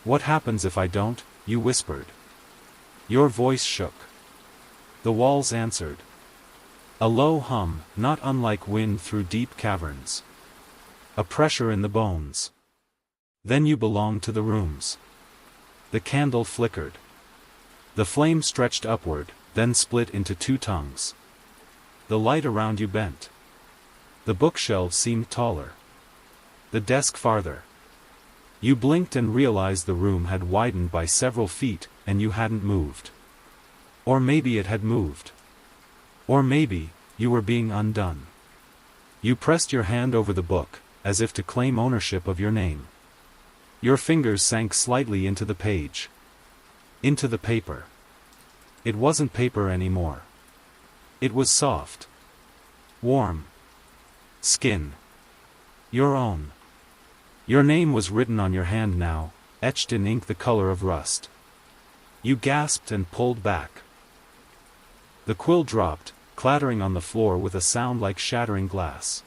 What happens if I don't? You whispered. Your voice shook. The walls answered. A low hum, not unlike wind through deep caverns. A pressure in the bones. Then you belonged to the rooms. The candle flickered. The flame stretched upward, then split into two tongues. The light around you bent. The bookshelves seemed taller. The desk farther. You blinked and realized the room had widened by several feet, and you hadn't moved. Or maybe it had moved. Or maybe, you were being undone. You pressed your hand over the book, as if to claim ownership of your name. Your fingers sank slightly into the page. Into the paper. It wasn't paper anymore. It was soft. Warm. Skin. Your own. Your name was written on your hand now, etched in ink the color of rust. You gasped and pulled back. The quill dropped, clattering on the floor with a sound like shattering glass.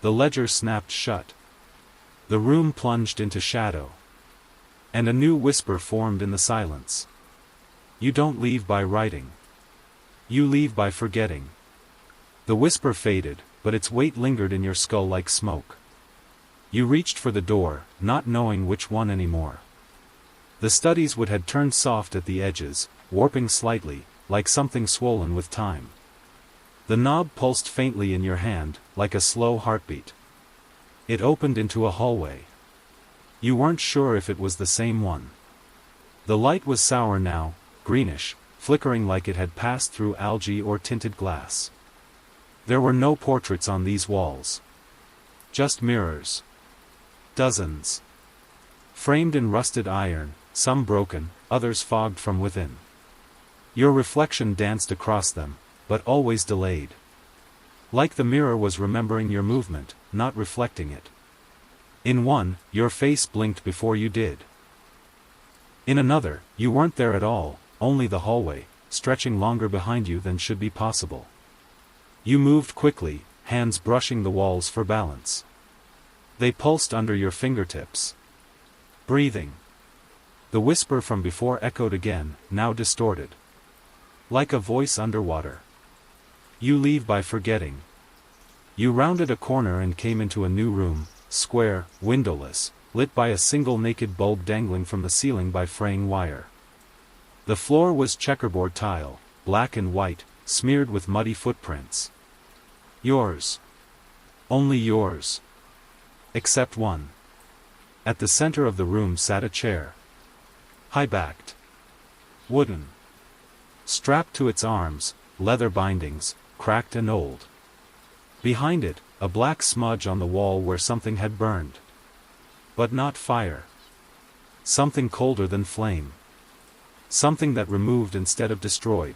The ledger snapped shut. The room plunged into shadow. And a new whisper formed in the silence. You don't leave by writing. You leave by forgetting. The whisper faded, but its weight lingered in your skull like smoke. You reached for the door, not knowing which one anymore. The study's wood had turned soft at the edges, warping slightly, like something swollen with time. The knob pulsed faintly in your hand, like a slow heartbeat. It opened into a hallway. You weren't sure if it was the same one. The light was sour now, greenish, flickering like it had passed through algae or tinted glass. There were no portraits on these walls. Just mirrors. Dozens. Framed in rusted iron, some broken, others fogged from within. Your reflection danced across them, but always delayed. Like the mirror was remembering your movement, not reflecting it. In one, your face blinked before you did. In another, you weren't there at all, only the hallway, stretching longer behind you than should be possible. You moved quickly, hands brushing the walls for balance. They pulsed under your fingertips. Breathing. The whisper from before echoed again, now distorted. Like a voice underwater. You leave by forgetting. You rounded a corner and came into a new room, square, windowless, lit by a single naked bulb dangling from the ceiling by fraying wire. The floor was checkerboard tile, black and white, smeared with muddy footprints. Yours. Only yours. Except one. At the center of the room sat a chair. High-backed. Wooden. Strapped to its arms, leather bindings, cracked and old. Behind it, a black smudge on the wall where something had burned. But not fire. Something colder than flame. Something that removed instead of destroyed.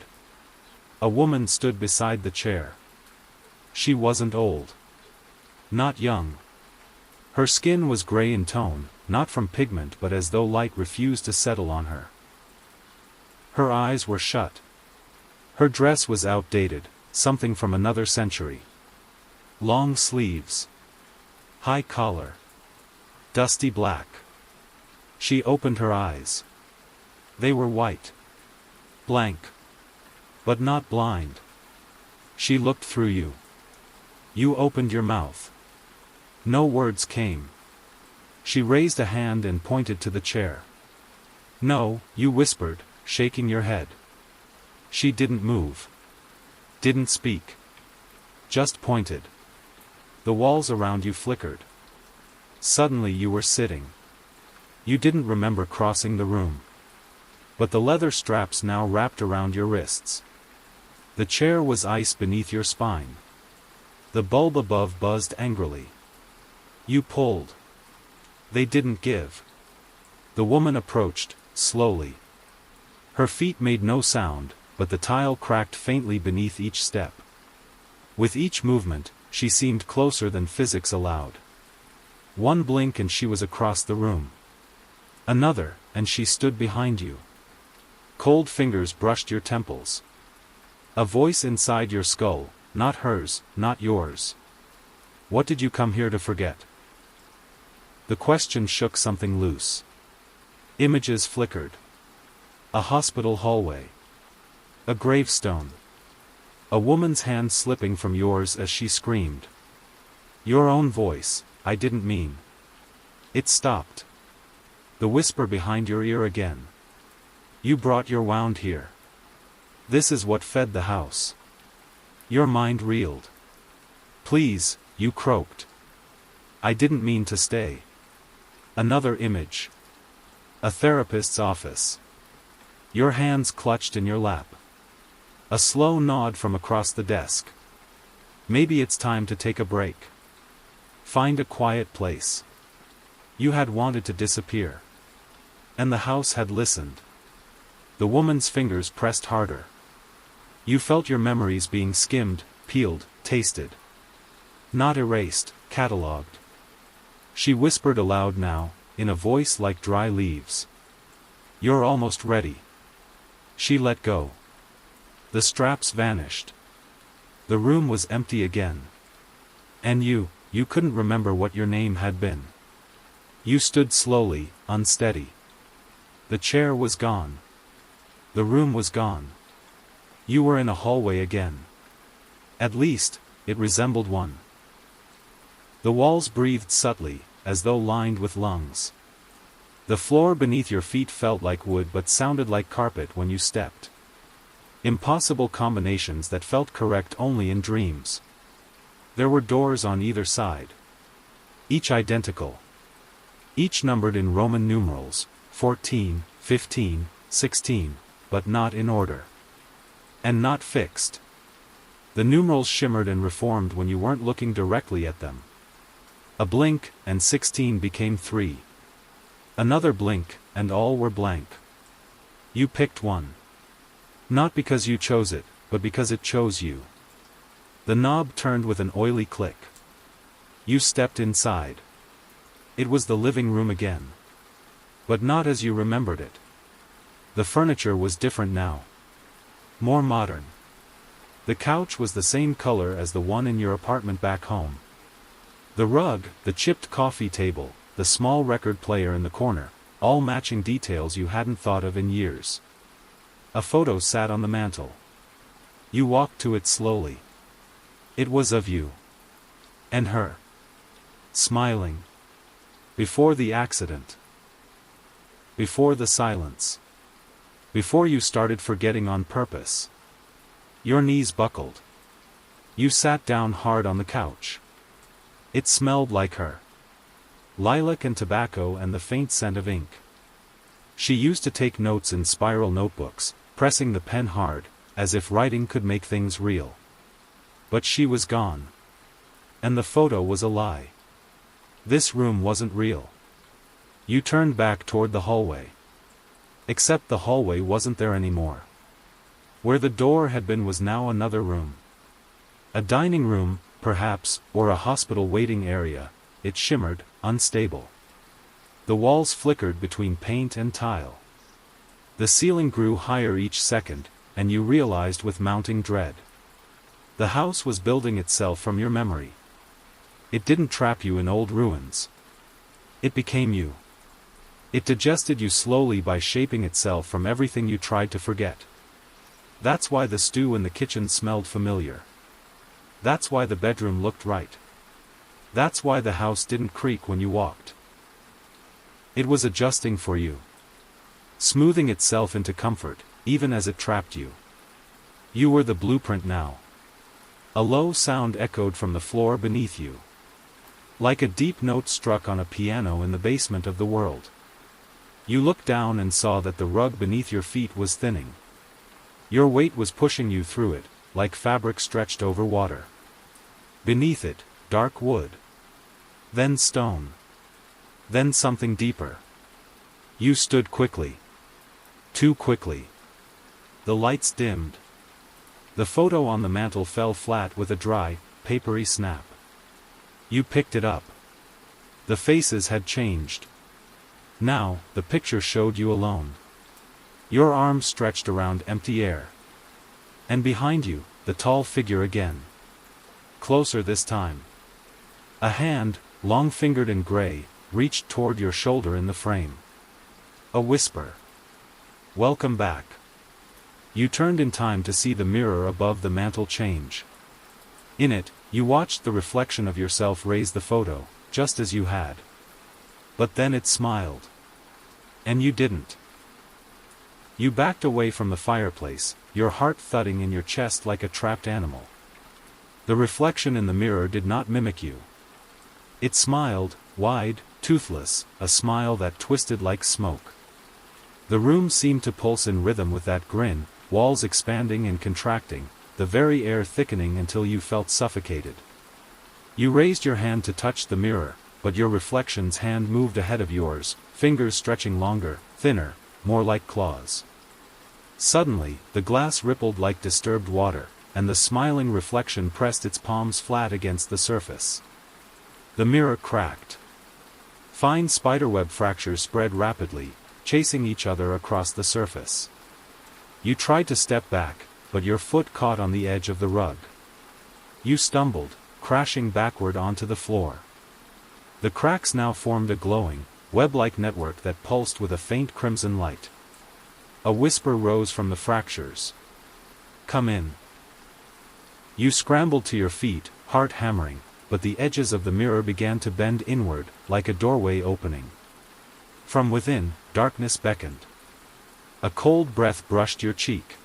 A woman stood beside the chair. She wasn't old. Not young. Her skin was gray in tone, not from pigment but as though light refused to settle on her. Her eyes were shut. Her dress was outdated, something from another century. Long sleeves. High collar. Dusty black. She opened her eyes. They were white. Blank. But not blind. She looked through you. You opened your mouth. No words came. She raised a hand and pointed to the chair. No, you whispered, shaking your head. She didn't move. Didn't speak. Just pointed. The walls around you flickered. Suddenly you were sitting. You didn't remember crossing the room. But the leather straps now wrapped around your wrists. The chair was ice beneath your spine. The bulb above buzzed angrily. You pulled. They didn't give. The woman approached, slowly. Her feet made no sound, but the tile cracked faintly beneath each step. With each movement, she seemed closer than physics allowed. One blink and she was across the room. Another, and she stood behind you. Cold fingers brushed your temples. A voice inside your skull, not hers, not yours. What did you come here to forget? The question shook something loose. Images flickered. A hospital hallway. A gravestone. A woman's hand slipping from yours as she screamed. Your own voice, I didn't mean. It stopped. The whisper behind your ear again. You brought your wound here. This is what fed the house. Your mind reeled. Please, you croaked. I didn't mean to stay. Another image. A therapist's office. Your hands clutched in your lap. A slow nod from across the desk. Maybe it's time to take a break. Find a quiet place. You had wanted to disappear. And the house had listened. The woman's fingers pressed harder. You felt your memories being skimmed, peeled, tasted. Not erased, catalogued. She whispered aloud now, in a voice like dry leaves. You're almost ready. She let go. The straps vanished. The room was empty again. And you couldn't remember what your name had been. You stood slowly, unsteady. The chair was gone. The room was gone. You were in a hallway again. At least, it resembled one. The walls breathed subtly, as though lined with lungs. The floor beneath your feet felt like wood but sounded like carpet when you stepped. Impossible combinations that felt correct only in dreams. There were doors on either side. each identical. Each numbered in Roman numerals, 14, 15, 16, but not in order. And not fixed. The numerals shimmered and reformed when you weren't looking directly at them. A blink, and 16 became 3. Another blink, and all were blank. You picked one. Not because you chose it, but because it chose you. The knob turned with an oily click. You stepped inside. It was the living room again. But not as you remembered it. The furniture was different now. More modern. The couch was the same color as the one in your apartment back home. The rug, the chipped coffee table, the small record player in the corner, all matching details you hadn't thought of in years. A photo sat on the mantel. You walked to it slowly. It was of you. And her. Smiling. Before the accident. Before the silence. Before you started forgetting on purpose. Your knees buckled. You sat down hard on the couch. It smelled like her. Lilac and tobacco and the faint scent of ink. She used to take notes in spiral notebooks, pressing the pen hard, as if writing could make things real. But she was gone. And the photo was a lie. This room wasn't real. You turned back toward the hallway. Except the hallway wasn't there anymore. Where the door had been was now another room. A dining room, perhaps, or a hospital waiting area. It shimmered, unstable. The walls flickered between paint and tile. The ceiling grew higher each second, and you realized with mounting dread. The house was building itself from your memory. It didn't trap you in old ruins. It became you. It digested you slowly by shaping itself from everything you tried to forget. That's why the stew in the kitchen smelled familiar. That's why the bedroom looked right. That's why the house didn't creak when you walked. It was adjusting for you. Smoothing itself into comfort, even as it trapped you. You were the blueprint now. A low sound echoed from the floor beneath you. Like a deep note struck on a piano in the basement of the world. You looked down and saw that the rug beneath your feet was thinning. Your weight was pushing you through it, like fabric stretched over water. Beneath it, dark wood. Then stone. Then something deeper. You stood quickly. Too quickly. The lights dimmed. The photo on the mantel fell flat with a dry, papery snap. You picked it up. The faces had changed. Now, the picture showed you alone. Your arms stretched around empty air. And behind you, the tall figure again. Closer this time. A hand, long-fingered and gray, reached toward your shoulder in the frame. A whisper. Welcome back. You turned in time to see the mirror above the mantel change. In it, you watched the reflection of yourself raise the photo, just as you had. But then it smiled. And you didn't. You backed away from the fireplace, your heart thudding in your chest like a trapped animal. The reflection in the mirror did not mimic you. It smiled, wide, toothless, a smile that twisted like smoke. The room seemed to pulse in rhythm with that grin, walls expanding and contracting, the very air thickening until you felt suffocated. You raised your hand to touch the mirror, but your reflection's hand moved ahead of yours, fingers stretching longer, thinner, more like claws. Suddenly, the glass rippled like disturbed water, and the smiling reflection pressed its palms flat against the surface. The mirror cracked. Fine spiderweb fractures spread rapidly, chasing each other across the surface. You tried to step back, but your foot caught on the edge of the rug. You stumbled, crashing backward onto the floor. The cracks now formed a glowing, web-like network that pulsed with a faint crimson light. A whisper rose from the fractures. Come in. You scrambled to your feet, heart hammering, but the edges of the mirror began to bend inward, like a doorway opening. From within, darkness beckoned. A cold breath brushed your cheek.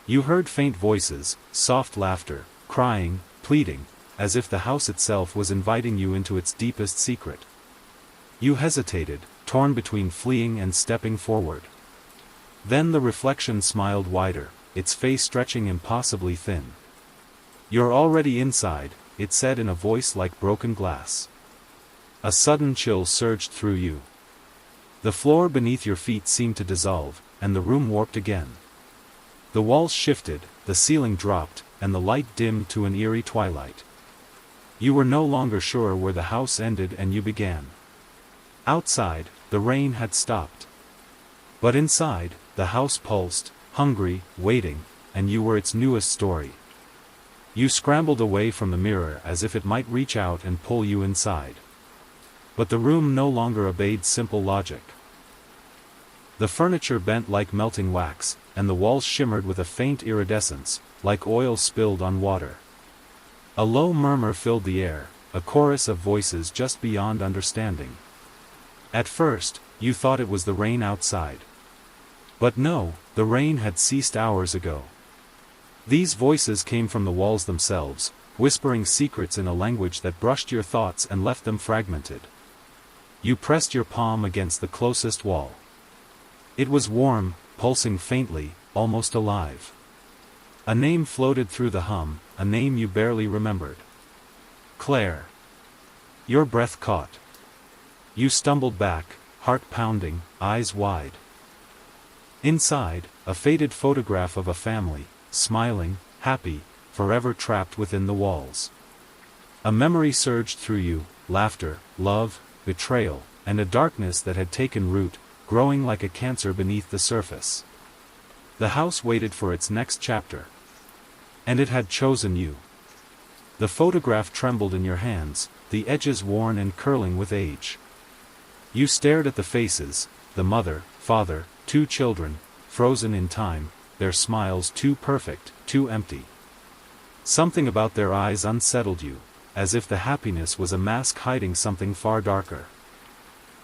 You heard faint voices, soft laughter, crying, pleading, as if the house itself was inviting you into its deepest secret. You hesitated, torn between fleeing and stepping forward. Then the reflection smiled wider, its face stretching impossibly thin. "You're already inside," it said in a voice like broken glass. A sudden chill surged through you. The floor beneath your feet seemed to dissolve, and the room warped again. The walls shifted, the ceiling dropped, and the light dimmed to an eerie twilight. You were no longer sure where the house ended and you began. Outside, the rain had stopped. But inside, the house pulsed, hungry, waiting, and you were its newest story. You scrambled away from the mirror as if it might reach out and pull you inside. But the room no longer obeyed simple logic. The furniture bent like melting wax, and the walls shimmered with a faint iridescence, like oil spilled on water. A low murmur filled the air, a chorus of voices just beyond understanding. At first, you thought it was the rain outside. But no, the rain had ceased hours ago. These voices came from the walls themselves, whispering secrets in a language that brushed your thoughts and left them fragmented. You pressed your palm against the closest wall. It was warm, pulsing faintly, almost alive. A name floated through the hum, a name you barely remembered. Claire. Your breath caught. You stumbled back, heart pounding, eyes wide. Inside, a faded photograph of a family, smiling, happy, forever trapped within the walls. A memory surged through you, laughter, love, betrayal, and a darkness that had taken root, growing like a cancer beneath the surface. The house waited for its next chapter. And it had chosen you. The photograph trembled in your hands, the edges worn and curling with age. You stared at the faces, the mother, father, 2 children, frozen in time, their smiles too perfect, too empty. Something about their eyes unsettled you, as if the happiness was a mask hiding something far darker.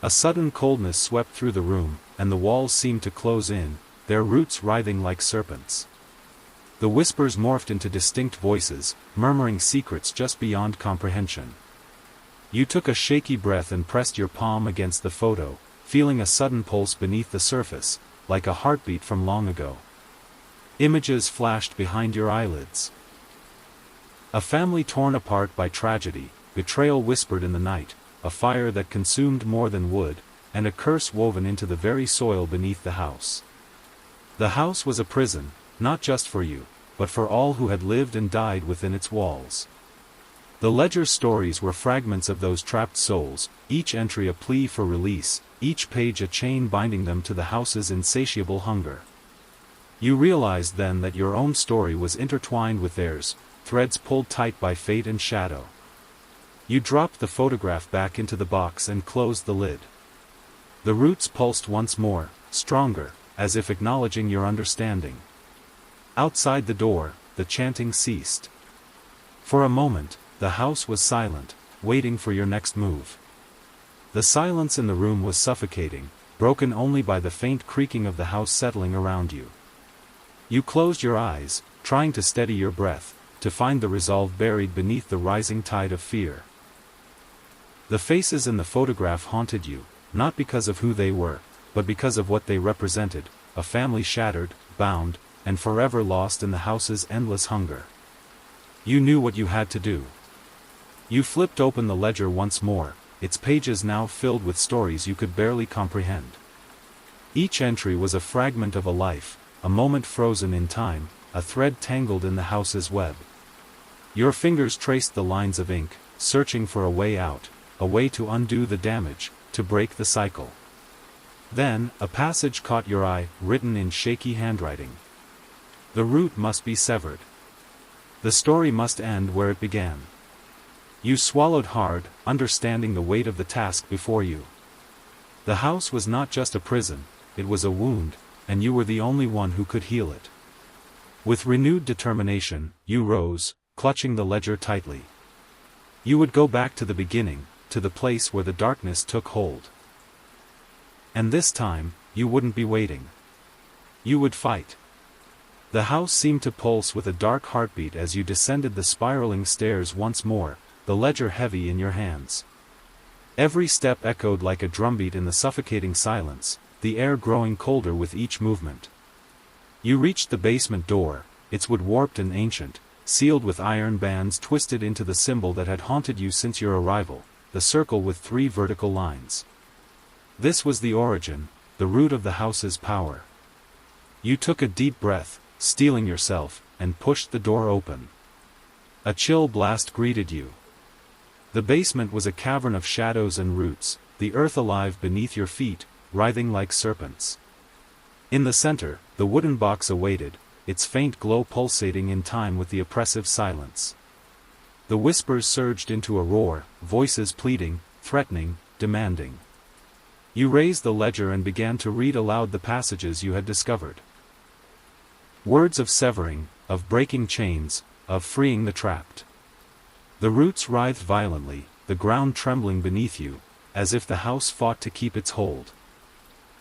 A sudden coldness swept through the room, and the walls seemed to close in, their roots writhing like serpents. The whispers morphed into distinct voices, murmuring secrets just beyond comprehension. You took a shaky breath and pressed your palm against the photo, feeling a sudden pulse beneath the surface, like a heartbeat from long ago. Images flashed behind your eyelids. A family torn apart by tragedy, betrayal whispered in the night, a fire that consumed more than wood, and a curse woven into the very soil beneath the house. The house was a prison, not just for you, but for all who had lived and died within its walls. The ledger's stories were fragments of those trapped souls, each entry a plea for release, each page a chain binding them to the house's insatiable hunger. You realized then that your own story was intertwined with theirs, threads pulled tight by fate and shadow. You dropped the photograph back into the box and closed the lid. The roots pulsed once more, stronger, as if acknowledging your understanding. Outside the door, the chanting ceased. For a moment, the house was silent, waiting for your next move. The silence in the room was suffocating, broken only by the faint creaking of the house settling around you. You closed your eyes, trying to steady your breath, to find the resolve buried beneath the rising tide of fear. The faces in the photograph haunted you, not because of who they were, but because of what they represented, a family shattered, bound, and forever lost in the house's endless hunger. You knew what you had to do. You flipped open the ledger once more, its pages now filled with stories you could barely comprehend. Each entry was a fragment of a life, a moment frozen in time, a thread tangled in the house's web. Your fingers traced the lines of ink, searching for a way out, a way to undo the damage, to break the cycle. Then, a passage caught your eye, written in shaky handwriting. The root must be severed. The story must end where it began. You swallowed hard, understanding the weight of the task before you. The house was not just a prison, it was a wound, and you were the only one who could heal it. With renewed determination, you rose, clutching the ledger tightly. You would go back to the beginning, to the place where the darkness took hold. And this time, you wouldn't be waiting. You would fight. The house seemed to pulse with a dark heartbeat as you descended the spiraling stairs once more, the ledger heavy in your hands. Every step echoed like a drumbeat in the suffocating silence, the air growing colder with each movement. You reached the basement door, its wood warped and ancient, sealed with iron bands twisted into the symbol that had haunted you since your arrival, the circle with 3 vertical lines. This was the origin, the root of the house's power. You took a deep breath, steeling yourself, and pushed the door open. A chill blast greeted you. The basement was a cavern of shadows and roots, the earth alive beneath your feet, writhing like serpents. In the center, the wooden box awaited, its faint glow pulsating in time with the oppressive silence. The whispers surged into a roar, voices pleading, threatening, demanding. You raised the ledger and began to read aloud the passages you had discovered. Words of severing, of breaking chains, of freeing the trapped. The roots writhed violently, the ground trembling beneath you, as if the house fought to keep its hold.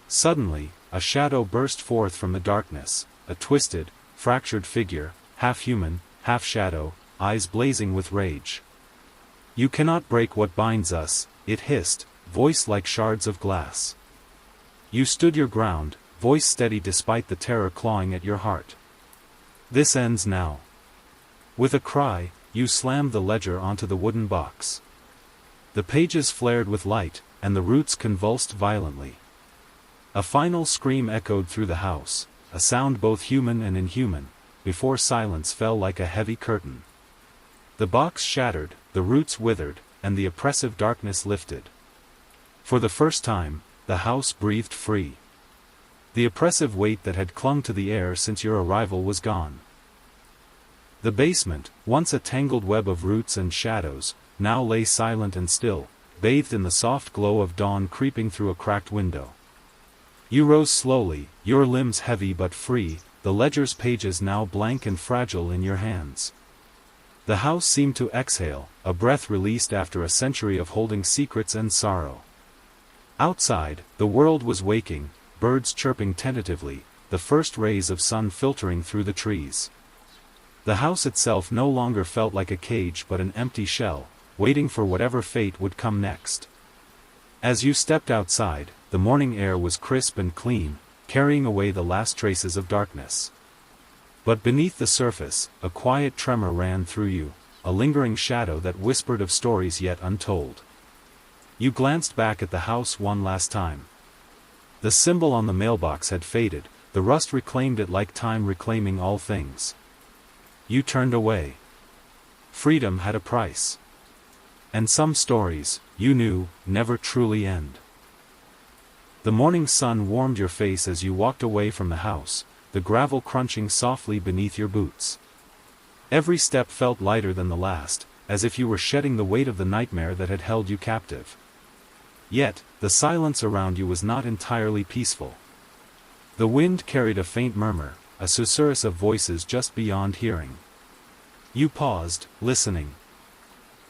Suddenly, a shadow burst forth from the darkness, a twisted, fractured figure, half human, half shadow, eyes blazing with rage. "You cannot break what binds us," it hissed, voice like shards of glass. You stood your ground, voice steady despite the terror clawing at your heart. "This ends now." With a cry, you slammed the ledger onto the wooden box. The pages flared with light, and the roots convulsed violently. A final scream echoed through the house, a sound both human and inhuman, before silence fell like a heavy curtain. The box shattered, the roots withered, and the oppressive darkness lifted. For the first time, the house breathed free. The oppressive weight that had clung to the air since your arrival was gone. The basement, once a tangled web of roots and shadows, now lay silent and still, bathed in the soft glow of dawn creeping through a cracked window. You rose slowly, your limbs heavy but free, the ledger's pages now blank and fragile in your hands. The house seemed to exhale, a breath released after a century of holding secrets and sorrow. Outside, the world was waking, birds chirping tentatively, the first rays of sun filtering through the trees. The house itself no longer felt like a cage but an empty shell, waiting for whatever fate would come next. As you stepped outside, the morning air was crisp and clean, carrying away the last traces of darkness. But beneath the surface, a quiet tremor ran through you, a lingering shadow that whispered of stories yet untold. You glanced back at the house one last time. The symbol on the mailbox had faded, the rust reclaimed it like time reclaiming all things. You turned away. Freedom had a price. And some stories, you knew, never truly end. The morning sun warmed your face as you walked away from the house, the gravel crunching softly beneath your boots. Every step felt lighter than the last, as if you were shedding the weight of the nightmare that had held you captive. Yet, the silence around you was not entirely peaceful. The wind carried a faint murmur, a susurrus of voices just beyond hearing. You paused, listening.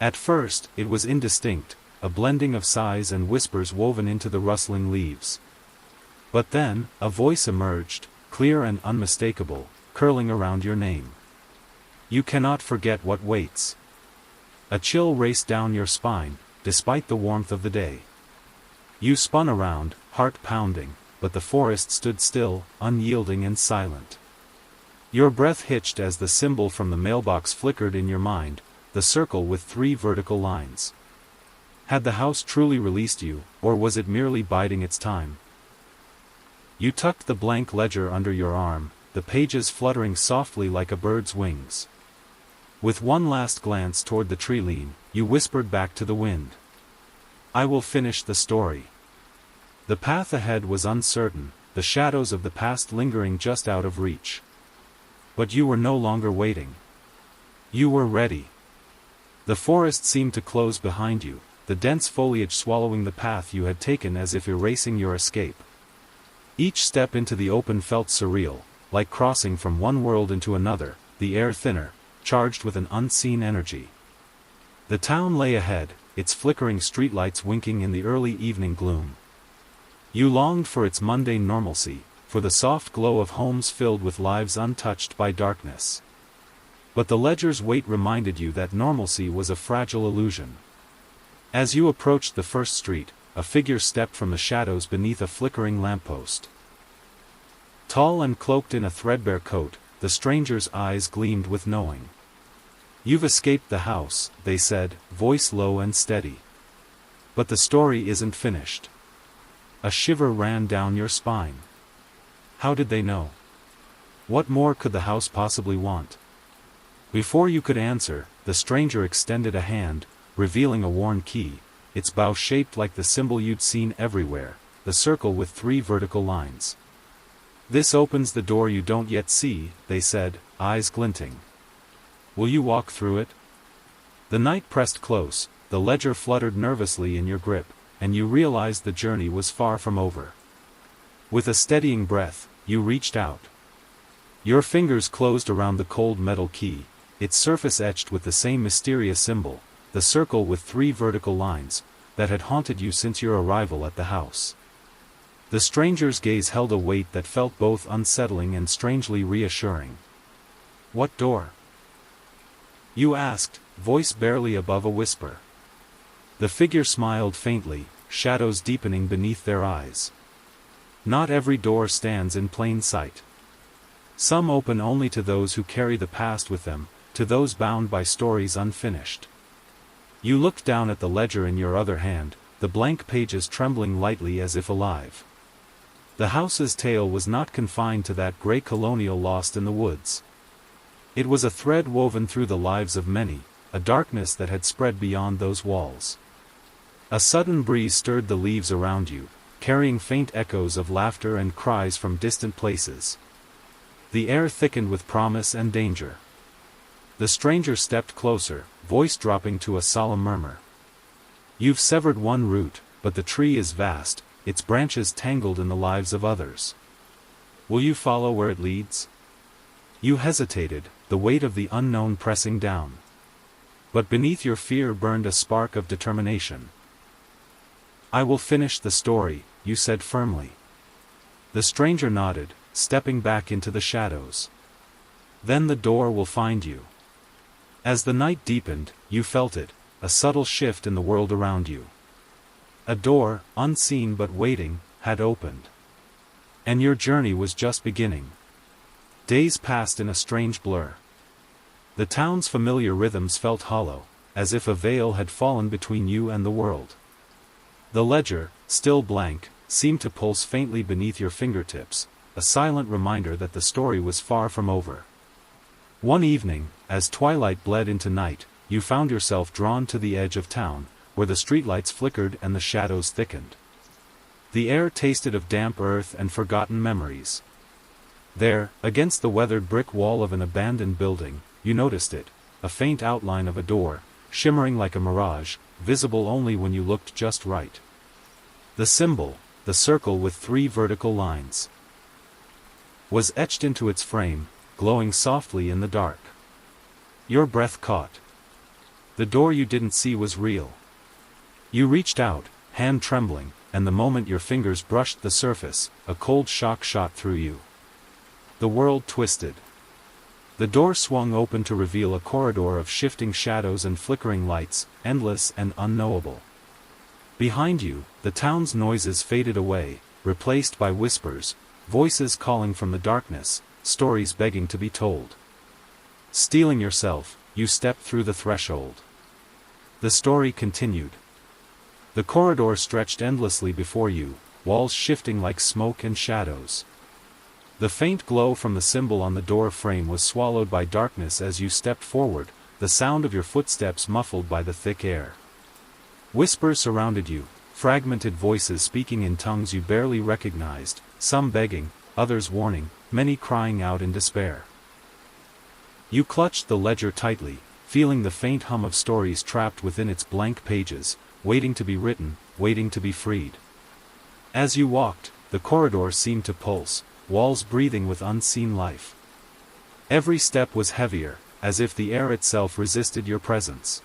At first, it was indistinct, a blending of sighs and whispers woven into the rustling leaves. But then, a voice emerged, clear and unmistakable, curling around your name. "You cannot forget what waits." A chill raced down your spine, despite the warmth of the day. You spun around, heart pounding, but the forest stood still, unyielding and silent. Your breath hitched as the symbol from the mailbox flickered in your mind, the circle with 3 vertical lines. Had the house truly released you, or was it merely biding its time? You tucked the blank ledger under your arm, the pages fluttering softly like a bird's wings. With one last glance toward the tree lean, you whispered back to the wind. "I will finish the story." The path ahead was uncertain, the shadows of the past lingering just out of reach. But you were no longer waiting. You were ready. The forest seemed to close behind you, the dense foliage swallowing the path you had taken as if erasing your escape. Each step into the open felt surreal, like crossing from one world into another, the air thinner, charged with an unseen energy. The town lay ahead, its flickering streetlights winking in the early evening gloom. You longed for its mundane normalcy, for the soft glow of homes filled with lives untouched by darkness. But the ledger's weight reminded you that normalcy was a fragile illusion. As you approached the first street, a figure stepped from the shadows beneath a flickering lamppost. Tall and cloaked in a threadbare coat, the stranger's eyes gleamed with knowing. "You've escaped the house," they said, voice low and steady. "But the story isn't finished." A shiver ran down your spine. How did they know? What more could the house possibly want? Before you could answer, the stranger extended a hand, revealing a worn key, its bow shaped like the symbol you'd seen everywhere, the circle with 3 vertical lines. "This opens the door you don't yet see," they said, eyes glinting. "Will you walk through it?" The night pressed close, the ledger fluttered nervously in your grip, and you realized the journey was far from over. With a steadying breath, you reached out. Your fingers closed around the cold metal key, its surface etched with the same mysterious symbol, the circle with 3 vertical lines, that had haunted you since your arrival at the house. The stranger's gaze held a weight that felt both unsettling and strangely reassuring. "What door?" you asked, voice barely above a whisper. The figure smiled faintly, shadows deepening beneath their eyes. "Not every door stands in plain sight. Some open only to those who carry the past with them, to those bound by stories unfinished." You looked down at the ledger in your other hand, the blank pages trembling lightly as if alive. The house's tale was not confined to that gray colonial lost in the woods. It was a thread woven through the lives of many, a darkness that had spread beyond those walls. A sudden breeze stirred the leaves around you, carrying faint echoes of laughter and cries from distant places. The air thickened with promise and danger. The stranger stepped closer, voice dropping to a solemn murmur. "You've severed one root, but the tree is vast, its branches tangled in the lives of others. Will you follow where it leads?" You hesitated, the weight of the unknown pressing down. But beneath your fear burned a spark of determination. "I will finish the story," you said firmly. The stranger nodded, stepping back into the shadows. "Then the door will find you." As the night deepened, you felt it, a subtle shift in the world around you. A door, unseen but waiting, had opened. And your journey was just beginning. Days passed in a strange blur. The town's familiar rhythms felt hollow, as if a veil had fallen between you and the world. The ledger, still blank, seemed to pulse faintly beneath your fingertips, a silent reminder that the story was far from over. One evening, as twilight bled into night, you found yourself drawn to the edge of town, where the streetlights flickered and the shadows thickened. The air tasted of damp earth and forgotten memories. There, against the weathered brick wall of an abandoned building, you noticed it, a faint outline of a door, shimmering like a mirage, visible only when you looked just right. The symbol, the circle with 3 vertical lines, was etched into its frame, glowing softly in the dark. Your breath caught. The door you didn't see was real. You reached out, hand trembling, and the moment your fingers brushed the surface, a cold shock shot through you. The world twisted. The door swung open to reveal a corridor of shifting shadows and flickering lights, endless and unknowable. Behind you, the town's noises faded away, replaced by whispers, voices calling from the darkness, stories begging to be told. Steeling yourself, you stepped through the threshold. The story continued. The corridor stretched endlessly before you, walls shifting like smoke and shadows. The faint glow from the symbol on the door frame was swallowed by darkness as you stepped forward, the sound of your footsteps muffled by the thick air. Whispers surrounded you, fragmented voices speaking in tongues you barely recognized, some begging, others warning, many crying out in despair. You clutched the ledger tightly, feeling the faint hum of stories trapped within its blank pages, waiting to be written, waiting to be freed. As you walked, the corridor seemed to pulse, walls breathing with unseen life. Every step was heavier, as if the air itself resisted your presence.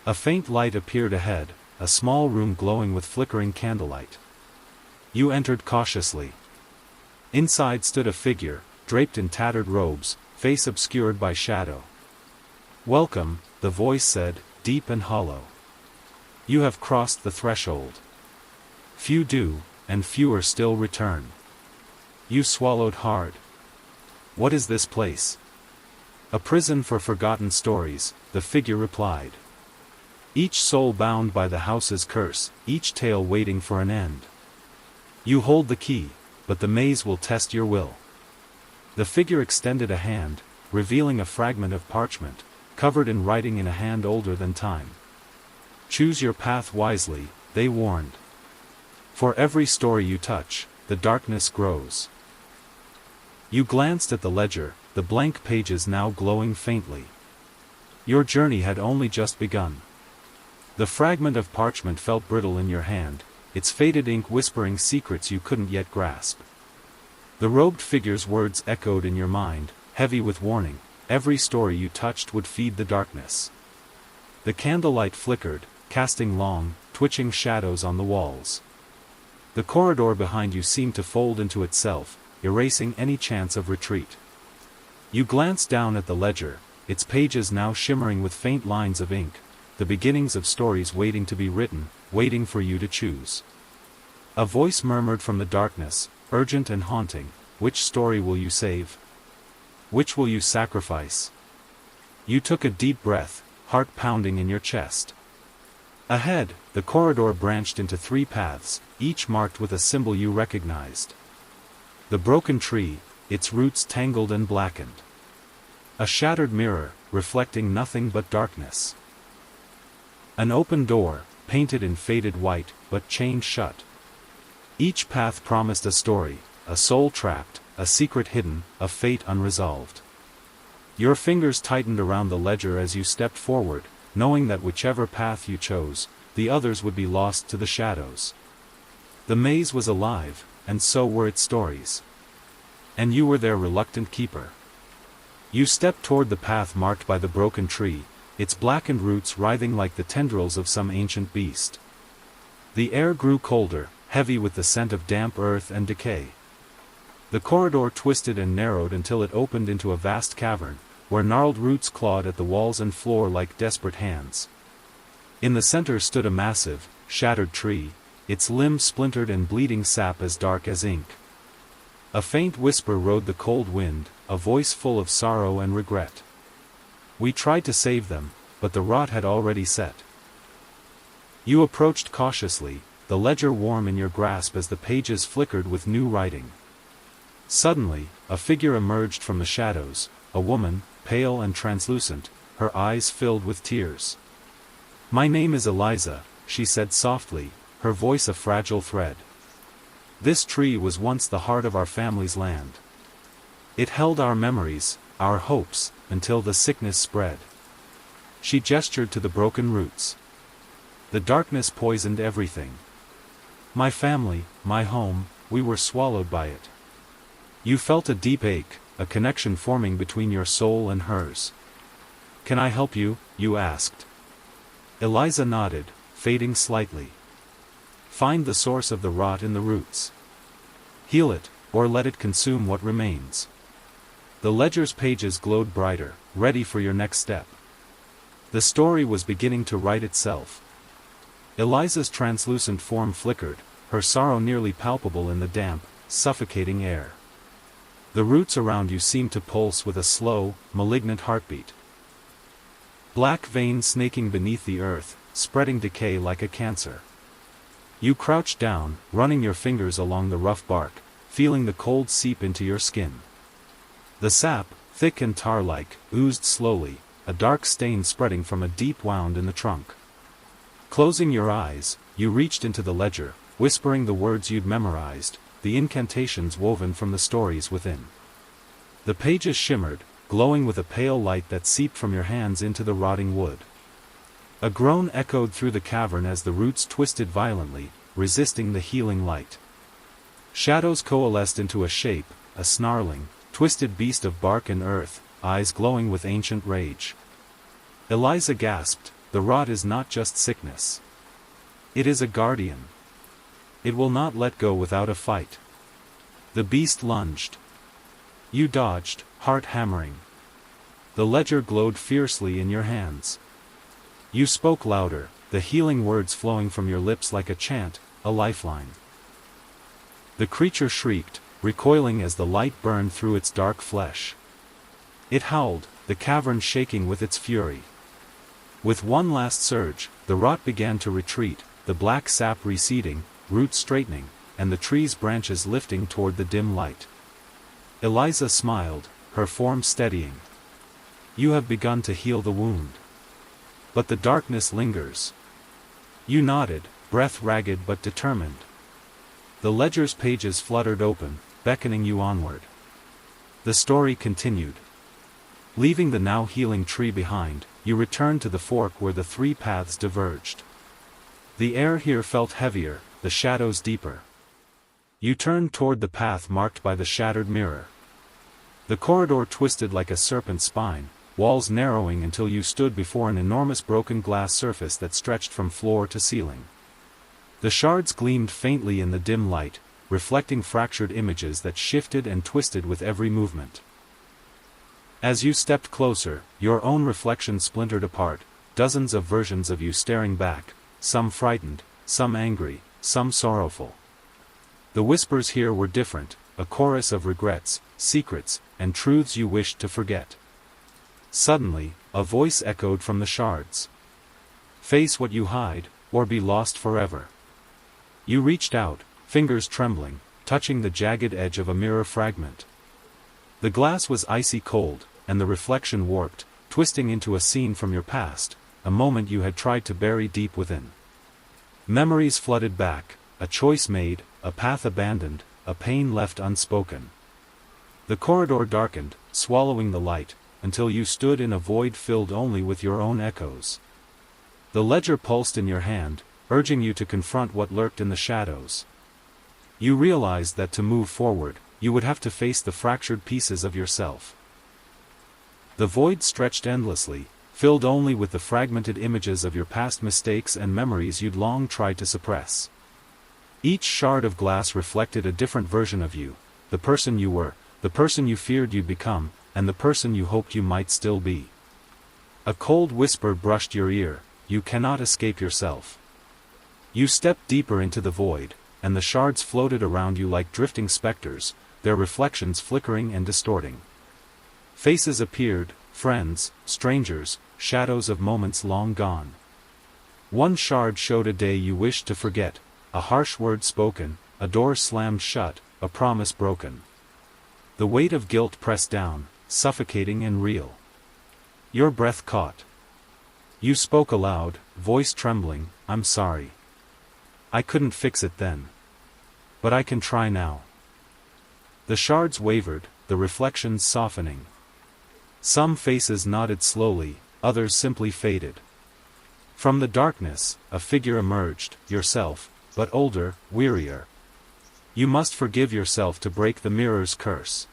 A faint light appeared ahead, a small room glowing with flickering candlelight. You entered cautiously. Inside stood a figure, draped in tattered robes, face obscured by shadow. "Welcome," the voice said, deep and hollow. "You have crossed the threshold. Few do, and fewer still return. You swallowed hard. What is this place?" "A prison for forgotten stories," the figure replied. "Each soul bound by the house's curse, each tale waiting for an end. You hold the key, but the maze will test your will." The figure extended a hand, revealing a fragment of parchment, covered in writing in a hand older than time. "Choose your path wisely," they warned. "For every story you touch, the darkness grows." You glanced at the ledger, the blank pages now glowing faintly. Your journey had only just begun. The fragment of parchment felt brittle in your hand, its faded ink whispering secrets you couldn't yet grasp. The robed figure's words echoed in your mind, heavy with warning: every story you touched would feed the darkness. The candlelight flickered, casting long, twitching shadows on the walls. The corridor behind you seemed to fold into itself, erasing any chance of retreat. You glanced down at the ledger, its pages now shimmering with faint lines of ink, the beginnings of stories waiting to be written, waiting for you to choose. A voice murmured from the darkness, urgent and haunting: "Which story will you save? Which will you sacrifice?" You took a deep breath, heart pounding in your chest. Ahead, the corridor branched into 3 paths, each marked with a symbol you recognized. The broken tree, its roots tangled and blackened. A shattered mirror, reflecting nothing but darkness. An open door, painted in faded white, but chained shut. Each path promised a story, a soul trapped, a secret hidden, a fate unresolved. Your fingers tightened around the ledger as you stepped forward, knowing that whichever path you chose, the others would be lost to the shadows. The maze was alive, and so were its stories. And you were their reluctant keeper. You stepped toward the path marked by the broken tree, its blackened roots writhing like the tendrils of some ancient beast. The air grew colder, heavy with the scent of damp earth and decay. The corridor twisted and narrowed until it opened into a vast cavern, where gnarled roots clawed at the walls and floor like desperate hands. In the center stood a massive, shattered tree, its limbs splintered and bleeding sap as dark as ink. A faint whisper rode the cold wind, a voice full of sorrow and regret. "We tried to save them, but the rot had already set." You approached cautiously, the ledger warm in your grasp as the pages flickered with new writing. Suddenly, a figure emerged from the shadows, a woman, pale and translucent, her eyes filled with tears. "My name is Eliza," she said softly, her voice a fragile thread. "This tree was once the heart of our family's land. It held our memories, our hopes, until the sickness spread." She gestured to the broken roots. "The darkness poisoned everything. My family, my home, we were swallowed by it." You felt a deep ache, a connection forming between your soul and hers. "Can I help you?" you asked. Eliza nodded, fading slightly. "Find the source of the rot in the roots. Heal it, or let it consume what remains." The ledger's pages glowed brighter, ready for your next step. The story was beginning to write itself. Eliza's translucent form flickered, her sorrow nearly palpable in the damp, suffocating air. The roots around you seemed to pulse with a slow, malignant heartbeat. Black veins snaking beneath the earth, spreading decay like a cancer. You crouched down, running your fingers along the rough bark, feeling the cold seep into your skin. The sap, thick and tar-like, oozed slowly, a dark stain spreading from a deep wound in the trunk. Closing your eyes, you reached into the ledger, whispering the words you'd memorized, the incantations woven from the stories within. The pages shimmered, glowing with a pale light that seeped from your hands into the rotting wood. A groan echoed through the cavern as the roots twisted violently, resisting the healing light. Shadows coalesced into a shape, a snarling, twisted beast of bark and earth, eyes glowing with ancient rage. Eliza gasped, "The rot is not just sickness. It is a guardian. It will not let go without a fight." The beast lunged. You dodged, heart hammering. The ledger glowed fiercely in your hands. You spoke louder, the healing words flowing from your lips like a chant, a lifeline. The creature shrieked, recoiling as the light burned through its dark flesh. It howled, the cavern shaking with its fury. With one last surge, the rot began to retreat, the black sap receding, roots straightening, and the tree's branches lifting toward the dim light. Eliza smiled, her form steadying. You have begun to heal the wound. But the darkness lingers. You nodded, breath ragged but determined. The ledger's pages fluttered open, beckoning you onward. The story continued. Leaving the now healing tree behind, you returned to the fork where the three paths diverged. The air here felt heavier, the shadows deeper. You turned toward the path marked by the shattered mirror. The corridor twisted like a serpent's spine, walls narrowing until you stood before an enormous broken glass surface that stretched from floor to ceiling. The shards gleamed faintly in the dim light, reflecting fractured images that shifted and twisted with every movement. As you stepped closer, your own reflection splintered apart, dozens of versions of you staring back, some frightened, some angry, some sorrowful. The whispers here were different, a chorus of regrets, secrets, and truths you wished to forget. Suddenly, a voice echoed from the shards. Face what you hide, or be lost forever. You reached out, fingers trembling, touching the jagged edge of a mirror fragment. The glass was icy cold, and the reflection warped, twisting into a scene from your past, a moment you had tried to bury deep within. Memories flooded back, a choice made, a path abandoned, a pain left unspoken. The corridor darkened, swallowing the light, until you stood in a void filled only with your own echoes. The ledger pulsed in your hand, urging you to confront what lurked in the shadows. You realized that to move forward, you would have to face the fractured pieces of yourself. The void stretched endlessly, filled only with the fragmented images of your past mistakes and memories you'd long tried to suppress. Each shard of glass reflected a different version of you, the person you were, the person you feared you'd become, and the person you hoped you might still be. A cold whisper brushed your ear, you cannot escape yourself. You stepped deeper into the void, and the shards floated around you like drifting specters, their reflections flickering and distorting. Faces appeared, friends, strangers, shadows of moments long gone. One shard showed a day you wished to forget, a harsh word spoken, a door slammed shut, a promise broken. The weight of guilt pressed down, suffocating and real. Your breath caught. You spoke aloud, voice trembling, I'm sorry. I couldn't fix it then. But I can try now. The shards wavered, the reflections softening. Some faces nodded slowly, others simply faded. From the darkness, a figure emerged, yourself, but older, wearier. You must forgive yourself to break the mirror's curse.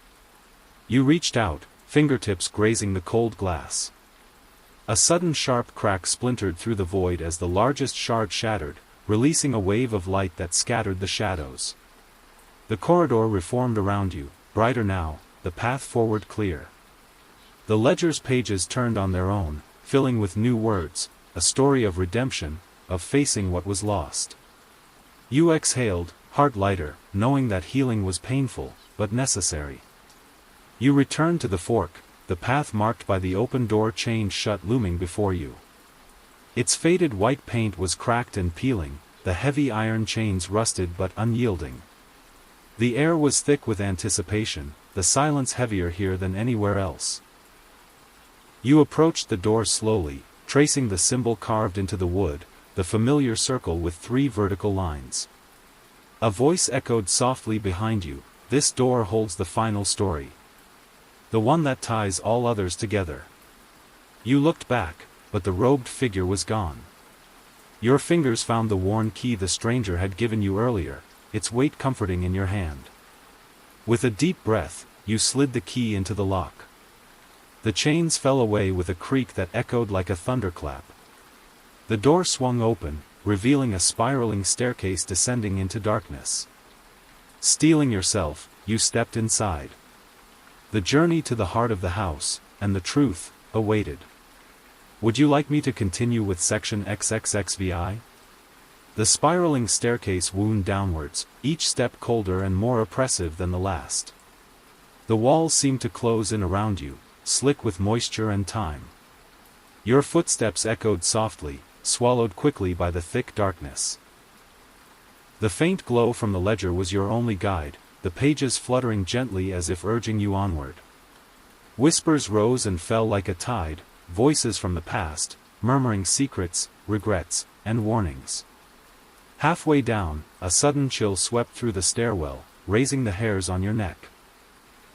You reached out, fingertips grazing the cold glass. A sudden sharp crack splintered through the void as the largest shard shattered, releasing a wave of light that scattered the shadows. The corridor reformed around you, brighter now, the path forward clear. The ledger's pages turned on their own, filling with new words, a story of redemption, of facing what was lost. You exhaled, heart lighter, knowing that healing was painful, but necessary. You returned to the fork, the path marked by the open door chained shut looming before you. Its faded white paint was cracked and peeling, the heavy iron chains rusted but unyielding. The air was thick with anticipation, the silence heavier here than anywhere else. You approached the door slowly, tracing the symbol carved into the wood, the familiar circle with 3 vertical lines. A voice echoed softly behind you, this door holds the final story. The one that ties all others together. You looked back, but the robed figure was gone. Your fingers found the worn key the stranger had given you earlier, its weight comforting in your hand. With a deep breath, you slid the key into the lock. The chains fell away with a creak that echoed like a thunderclap. The door swung open, revealing a spiraling staircase descending into darkness. Steeling yourself, you stepped inside. The journey to the heart of the house, and the truth, awaited. Would you like me to continue with section XXXVI? The spiraling staircase wound downwards, each step colder and more oppressive than the last. The walls seemed to close in around you, slick with moisture and time. Your footsteps echoed softly, swallowed quickly by the thick darkness. The faint glow from the ledger was your only guide, the pages fluttering gently as if urging you onward. Whispers rose and fell like a tide, voices from the past, murmuring secrets, regrets, and warnings. Halfway down, a sudden chill swept through the stairwell, raising the hairs on your neck.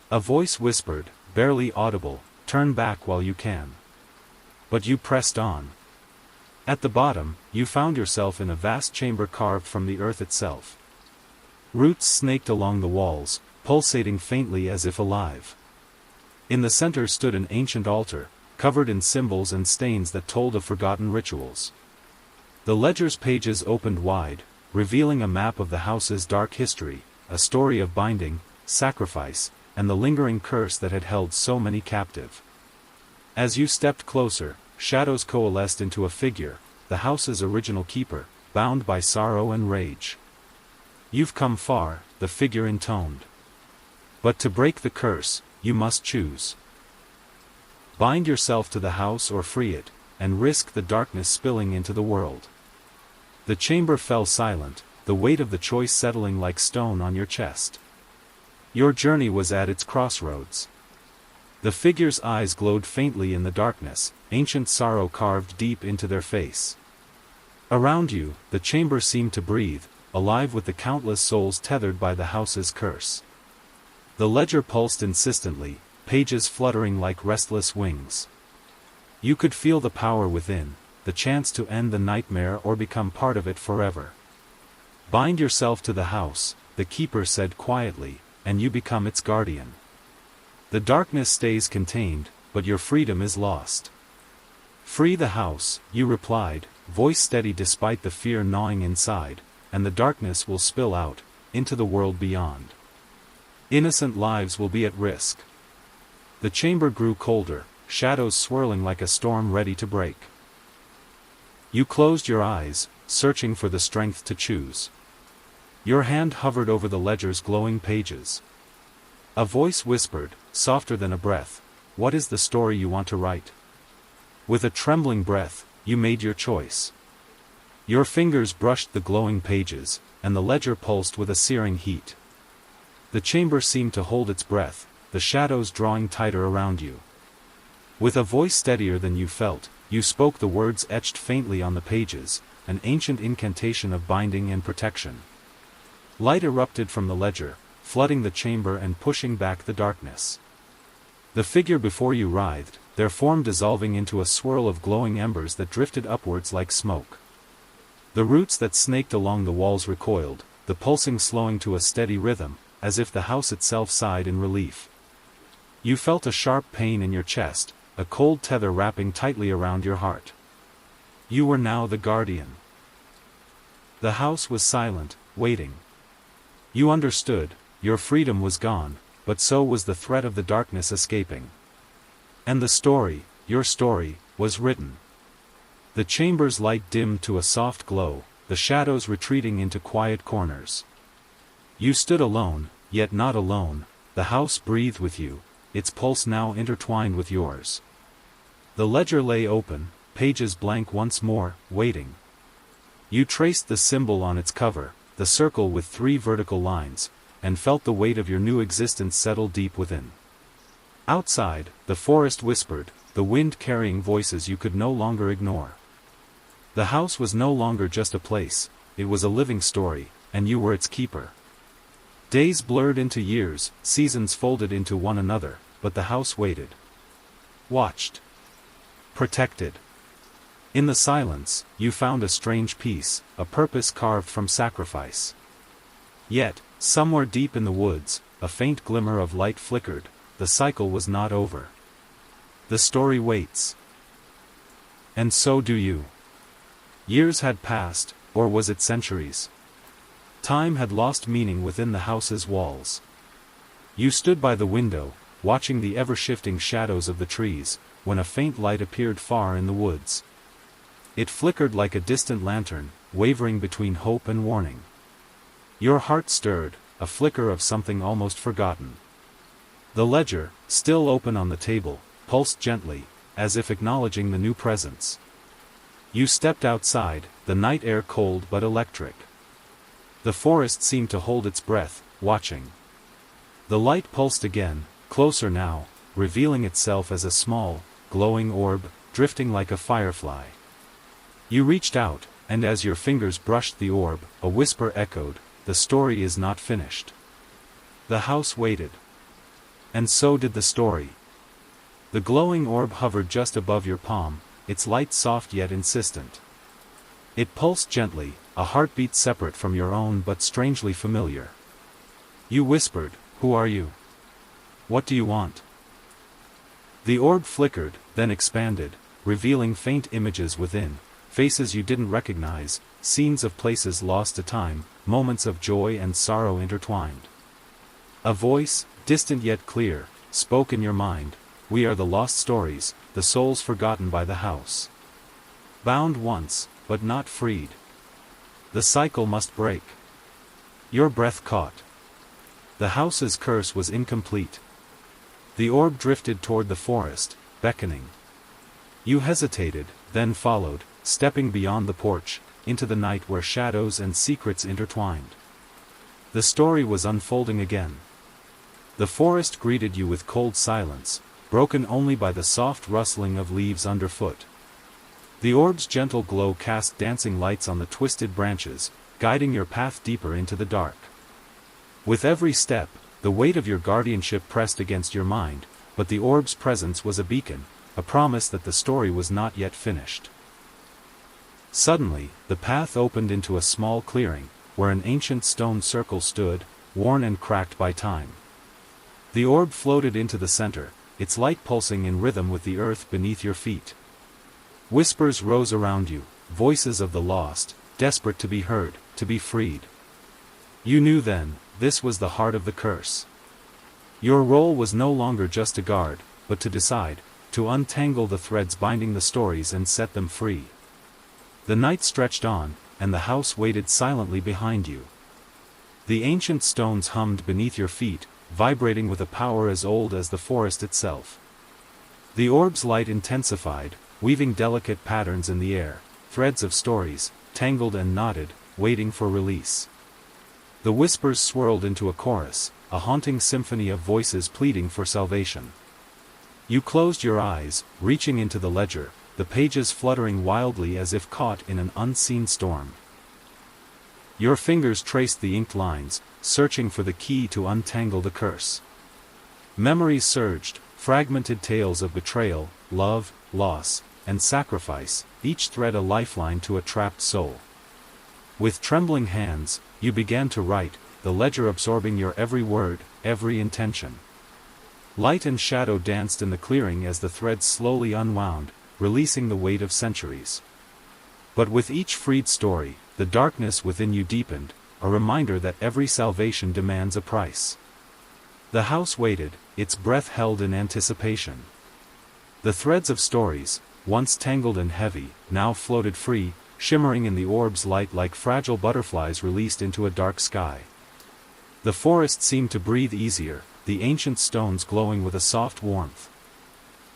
A voice whispered, barely audible, "Turn back while you can." But you pressed on. At the bottom, you found yourself in a vast chamber carved from the earth itself. Roots snaked along the walls, pulsating faintly as if alive. In the center stood an ancient altar, covered in symbols and stains that told of forgotten rituals. The ledger's pages opened wide, revealing a map of the house's dark history, a story of binding, sacrifice, and the lingering curse that had held so many captive. As you stepped closer, shadows coalesced into a figure, the house's original keeper, bound by sorrow and rage. "You've come far," the figure intoned. "But to break the curse, you must choose. Bind yourself to the house or free it, and risk the darkness spilling into the world." The chamber fell silent, the weight of the choice settling like stone on your chest. Your journey was at its crossroads. The figure's eyes glowed faintly in the darkness, ancient sorrow carved deep into their face. Around you, the chamber seemed to breathe, alive with the countless souls tethered by the house's curse. The ledger pulsed insistently, pages fluttering like restless wings. You could feel the power within, the chance to end the nightmare or become part of it forever. "Bind yourself to the house," the keeper said quietly, "and you become its guardian. The darkness stays contained, but your freedom is lost." "Free the house," you replied, voice steady despite the fear gnawing inside, "and the darkness will spill out, into the world beyond. Innocent lives will be at risk." The chamber grew colder, shadows swirling like a storm ready to break. You closed your eyes, searching for the strength to choose. Your hand hovered over the ledger's glowing pages. A voice whispered, softer than a breath, "What is the story you want to write?" With a trembling breath, you made your choice. Your fingers brushed the glowing pages, and the ledger pulsed with a searing heat. The chamber seemed to hold its breath, the shadows drawing tighter around you. With a voice steadier than you felt, you spoke the words etched faintly on the pages, an ancient incantation of binding and protection. Light erupted from the ledger, flooding the chamber and pushing back the darkness. The figure before you writhed, their form dissolving into a swirl of glowing embers that drifted upwards like smoke. The roots that snaked along the walls recoiled, the pulsing slowing to a steady rhythm, as if the house itself sighed in relief. You felt a sharp pain in your chest, a cold tether wrapping tightly around your heart. You were now the guardian. The house was silent, waiting. You understood, your freedom was gone, but so was the threat of the darkness escaping. And the story, your story, was written. The chamber's light dimmed to a soft glow, the shadows retreating into quiet corners. You stood alone, yet not alone, the house breathed with you, its pulse now intertwined with yours. The ledger lay open, pages blank once more, waiting. You traced the symbol on its cover, the circle with 3 vertical lines, and felt the weight of your new existence settle deep within. Outside, the forest whispered, the wind carrying voices you could no longer ignore. The house was no longer just a place, it was a living story, and you were its keeper. Days blurred into years, seasons folded into one another, but the house waited. Watched. Protected. In the silence, you found a strange peace, a purpose carved from sacrifice. Yet, somewhere deep in the woods, a faint glimmer of light flickered, the cycle was not over. The story waits. And so do you. Years had passed, or was it centuries? Time had lost meaning within the house's walls. You stood by the window, watching the ever-shifting shadows of the trees, when a faint light appeared far in the woods. It flickered like a distant lantern, wavering between hope and warning. Your heart stirred, a flicker of something almost forgotten. The ledger, still open on the table, pulsed gently, as if acknowledging the new presence. You stepped outside, the night air cold but electric. The forest seemed to hold its breath, watching. The light pulsed again, closer now, revealing itself as a small, glowing orb, drifting like a firefly. You reached out, and as your fingers brushed the orb, a whisper echoed, "The story is not finished." The house waited. And so did the story. The glowing orb hovered just above your palm, its light soft yet insistent. It pulsed gently, a heartbeat separate from your own but strangely familiar. You whispered, "Who are you? What do you want?" The orb flickered, then expanded, revealing faint images within, faces you didn't recognize, scenes of places lost to time, moments of joy and sorrow intertwined. A voice, distant yet clear, spoke in your mind, "We are the lost stories, the souls forgotten by the house. Bound once, but not freed. The cycle must break." Your breath caught. The house's curse was incomplete. The orb drifted toward the forest, beckoning. You hesitated, then followed, stepping beyond the porch, into the night where shadows and secrets intertwined. The story was unfolding again. The forest greeted you with cold silence, broken only by the soft rustling of leaves underfoot. The orb's gentle glow cast dancing lights on the twisted branches, guiding your path deeper into the dark. With every step, the weight of your guardianship pressed against your mind, but the orb's presence was a beacon, a promise that the story was not yet finished. Suddenly, the path opened into a small clearing, where an ancient stone circle stood, worn and cracked by time. The orb floated into the center, its light pulsing in rhythm with the earth beneath your feet. Whispers rose around you, voices of the lost, desperate to be heard, to be freed. You knew then, this was the heart of the curse. Your role was no longer just to guard, but to decide, to untangle the threads binding the stories and set them free. The night stretched on, and the house waited silently behind you. The ancient stones hummed beneath your feet, vibrating with a power as old as the forest itself. The orb's light intensified, weaving delicate patterns in the air, threads of stories, tangled and knotted, waiting for release. The whispers swirled into a chorus, a haunting symphony of voices pleading for salvation. You closed your eyes, reaching into the ledger, the pages fluttering wildly as if caught in an unseen storm. Your fingers traced the inked lines, searching for the key to untangle the curse. Memories surged, fragmented tales of betrayal, love, loss, and sacrifice, each thread a lifeline to a trapped soul. With trembling hands, you began to write, the ledger absorbing your every word, every intention. Light and shadow danced in the clearing as the threads slowly unwound, releasing the weight of centuries. But with each freed story, the darkness within you deepened, a reminder that every salvation demands a price. The house waited, its breath held in anticipation. The threads of stories, once tangled and heavy, now floated free, shimmering in the orb's light like fragile butterflies released into a dark sky. The forest seemed to breathe easier, the ancient stones glowing with a soft warmth.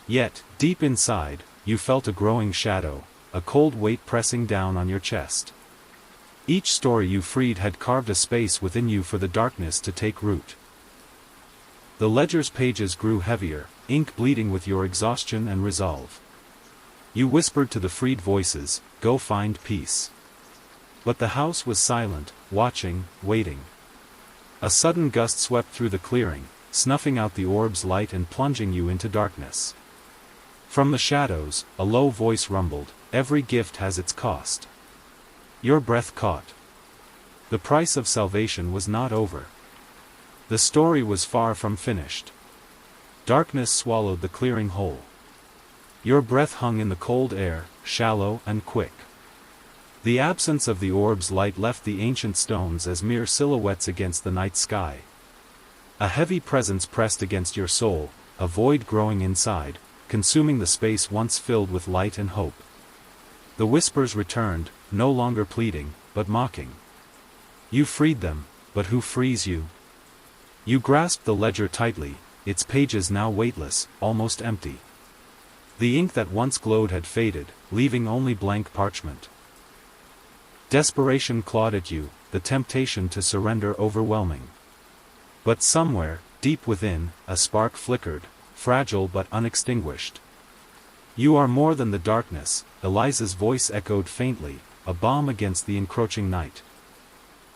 Yet, deep inside, you felt a growing shadow, a cold weight pressing down on your chest. Each story you freed had carved a space within you for the darkness to take root. The ledger's pages grew heavier, ink bleeding with your exhaustion and resolve. You whispered to the freed voices, "Go find peace." But the house was silent, watching, waiting. A sudden gust swept through the clearing, snuffing out the orb's light and plunging you into darkness. From the shadows, a low voice rumbled, "Every gift has its cost." Your breath caught. The price of salvation was not over. The story was far from finished. Darkness swallowed the clearing whole. Your breath hung in the cold air, shallow and quick. The absence of the orb's light left the ancient stones as mere silhouettes against the night sky. A heavy presence pressed against your soul, a void growing inside, consuming the space once filled with light and hope. The whispers returned, no longer pleading, but mocking. You freed them, but who frees you? You grasped the ledger tightly, its pages now weightless, almost empty. The ink that once glowed had faded, leaving only blank parchment. Desperation clawed at you, the temptation to surrender overwhelming. But somewhere, deep within, a spark flickered, fragile but unextinguished. You are more than the darkness, Eliza's voice echoed faintly, a balm against the encroaching night.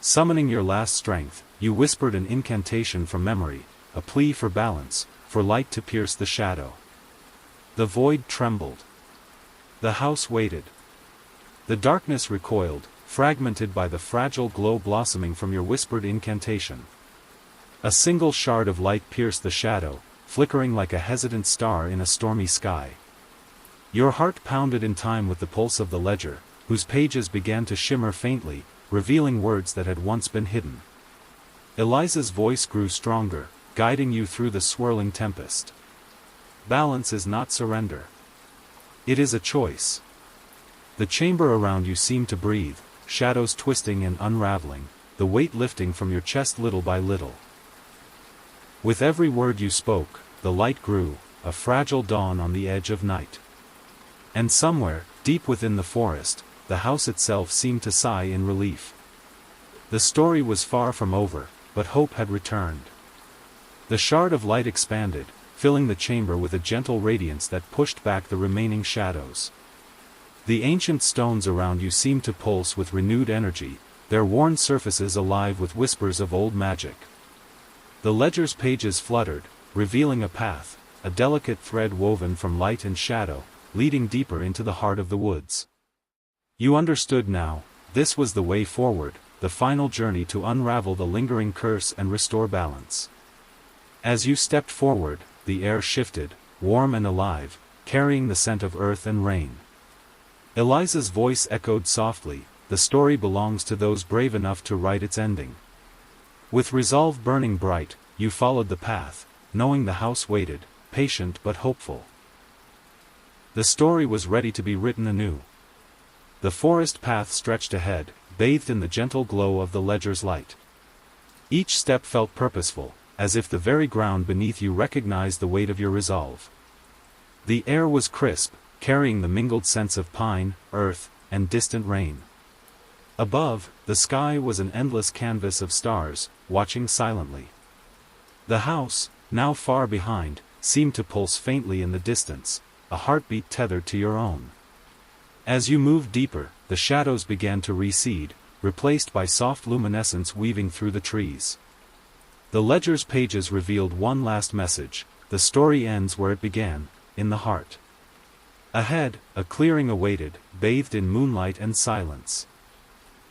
Summoning your last strength, you whispered an incantation from memory, a plea for balance, for light to pierce the shadow. The void trembled. The house waited. The darkness recoiled, fragmented by the fragile glow blossoming from your whispered incantation. A single shard of light pierced the shadow, flickering like a hesitant star in a stormy sky. Your heart pounded in time with the pulse of the ledger, whose pages began to shimmer faintly, revealing words that had once been hidden. Eliza's voice grew stronger, guiding you through the swirling tempest. Balance is not surrender. It is a choice. The chamber around you seemed to breathe, shadows twisting and unraveling, the weight lifting from your chest little by little. With every word you spoke, the light grew, a fragile dawn on the edge of night. And somewhere, deep within the forest, the house itself seemed to sigh in relief. The story was far from over, but hope had returned. The shard of light expanded, filling the chamber with a gentle radiance that pushed back the remaining shadows. The ancient stones around you seemed to pulse with renewed energy, their worn surfaces alive with whispers of old magic. The ledger's pages fluttered, revealing a path, a delicate thread woven from light and shadow, leading deeper into the heart of the woods. You understood now, this was the way forward, the final journey to unravel the lingering curse and restore balance. As you stepped forward, the air shifted, warm and alive, carrying the scent of earth and rain. Eliza's voice echoed softly, the story belongs to those brave enough to write its ending. With resolve burning bright, you followed the path, knowing the house waited, patient but hopeful. The story was ready to be written anew. The forest path stretched ahead, bathed in the gentle glow of the ledger's light. Each step felt purposeful, as if the very ground beneath you recognized the weight of your resolve. The air was crisp, carrying the mingled scents of pine, earth, and distant rain. Above, the sky was an endless canvas of stars, watching silently. The house, now far behind, seemed to pulse faintly in the distance, a heartbeat tethered to your own. As you moved deeper, the shadows began to recede, replaced by soft luminescence weaving through the trees. The ledger's pages revealed one last message: the story ends where it began, in the heart. Ahead, a clearing awaited, bathed in moonlight and silence.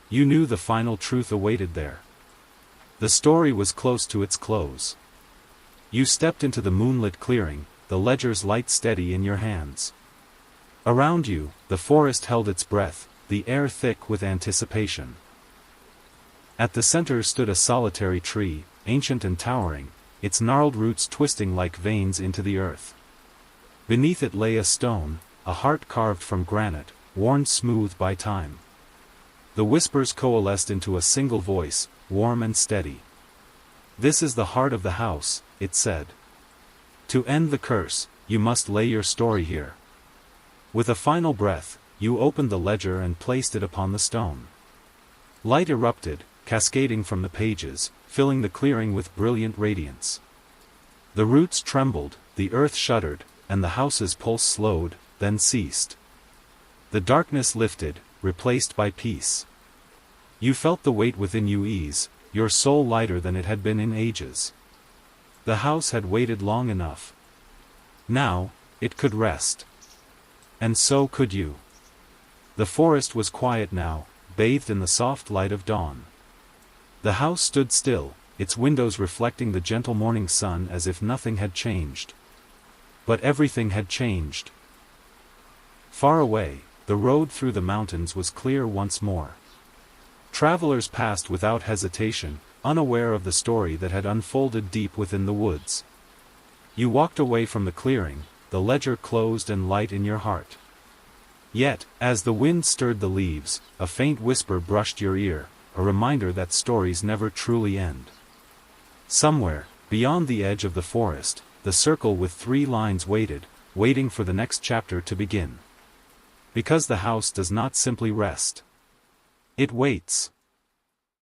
You knew the final truth awaited there. The story was close to its close. You stepped into the moonlit clearing, the ledger's light steady in your hands. Around you, the forest held its breath, the air thick with anticipation. At the center stood a solitary tree, ancient and towering, its gnarled roots twisting like veins into the earth. Beneath it lay a stone, a heart carved from granite, worn smooth by time. The whispers coalesced into a single voice, warm and steady. "This is the heart of the house," it said. "To end the curse, you must lay your story here." With a final breath, you opened the ledger and placed it upon the stone. Light erupted, cascading from the pages, filling the clearing with brilliant radiance. The roots trembled, the earth shuddered, and the house's pulse slowed, then ceased. The darkness lifted, replaced by peace. You felt the weight within you ease, your soul lighter than it had been in ages. The house had waited long enough. Now, it could rest. And so could you. The forest was quiet now, bathed in the soft light of dawn. The house stood still, its windows reflecting the gentle morning sun as if nothing had changed. But everything had changed. Far away, the road through the mountains was clear once more. Travelers passed without hesitation, unaware of the story that had unfolded deep within the woods. You walked away from the clearing, the ledger closed and light in your heart. Yet, as the wind stirred the leaves, a faint whisper brushed your ear, a reminder that stories never truly end. Somewhere, beyond the edge of the forest, the circle with 3 lines waited, waiting for the next chapter to begin. Because the house does not simply rest. It waits.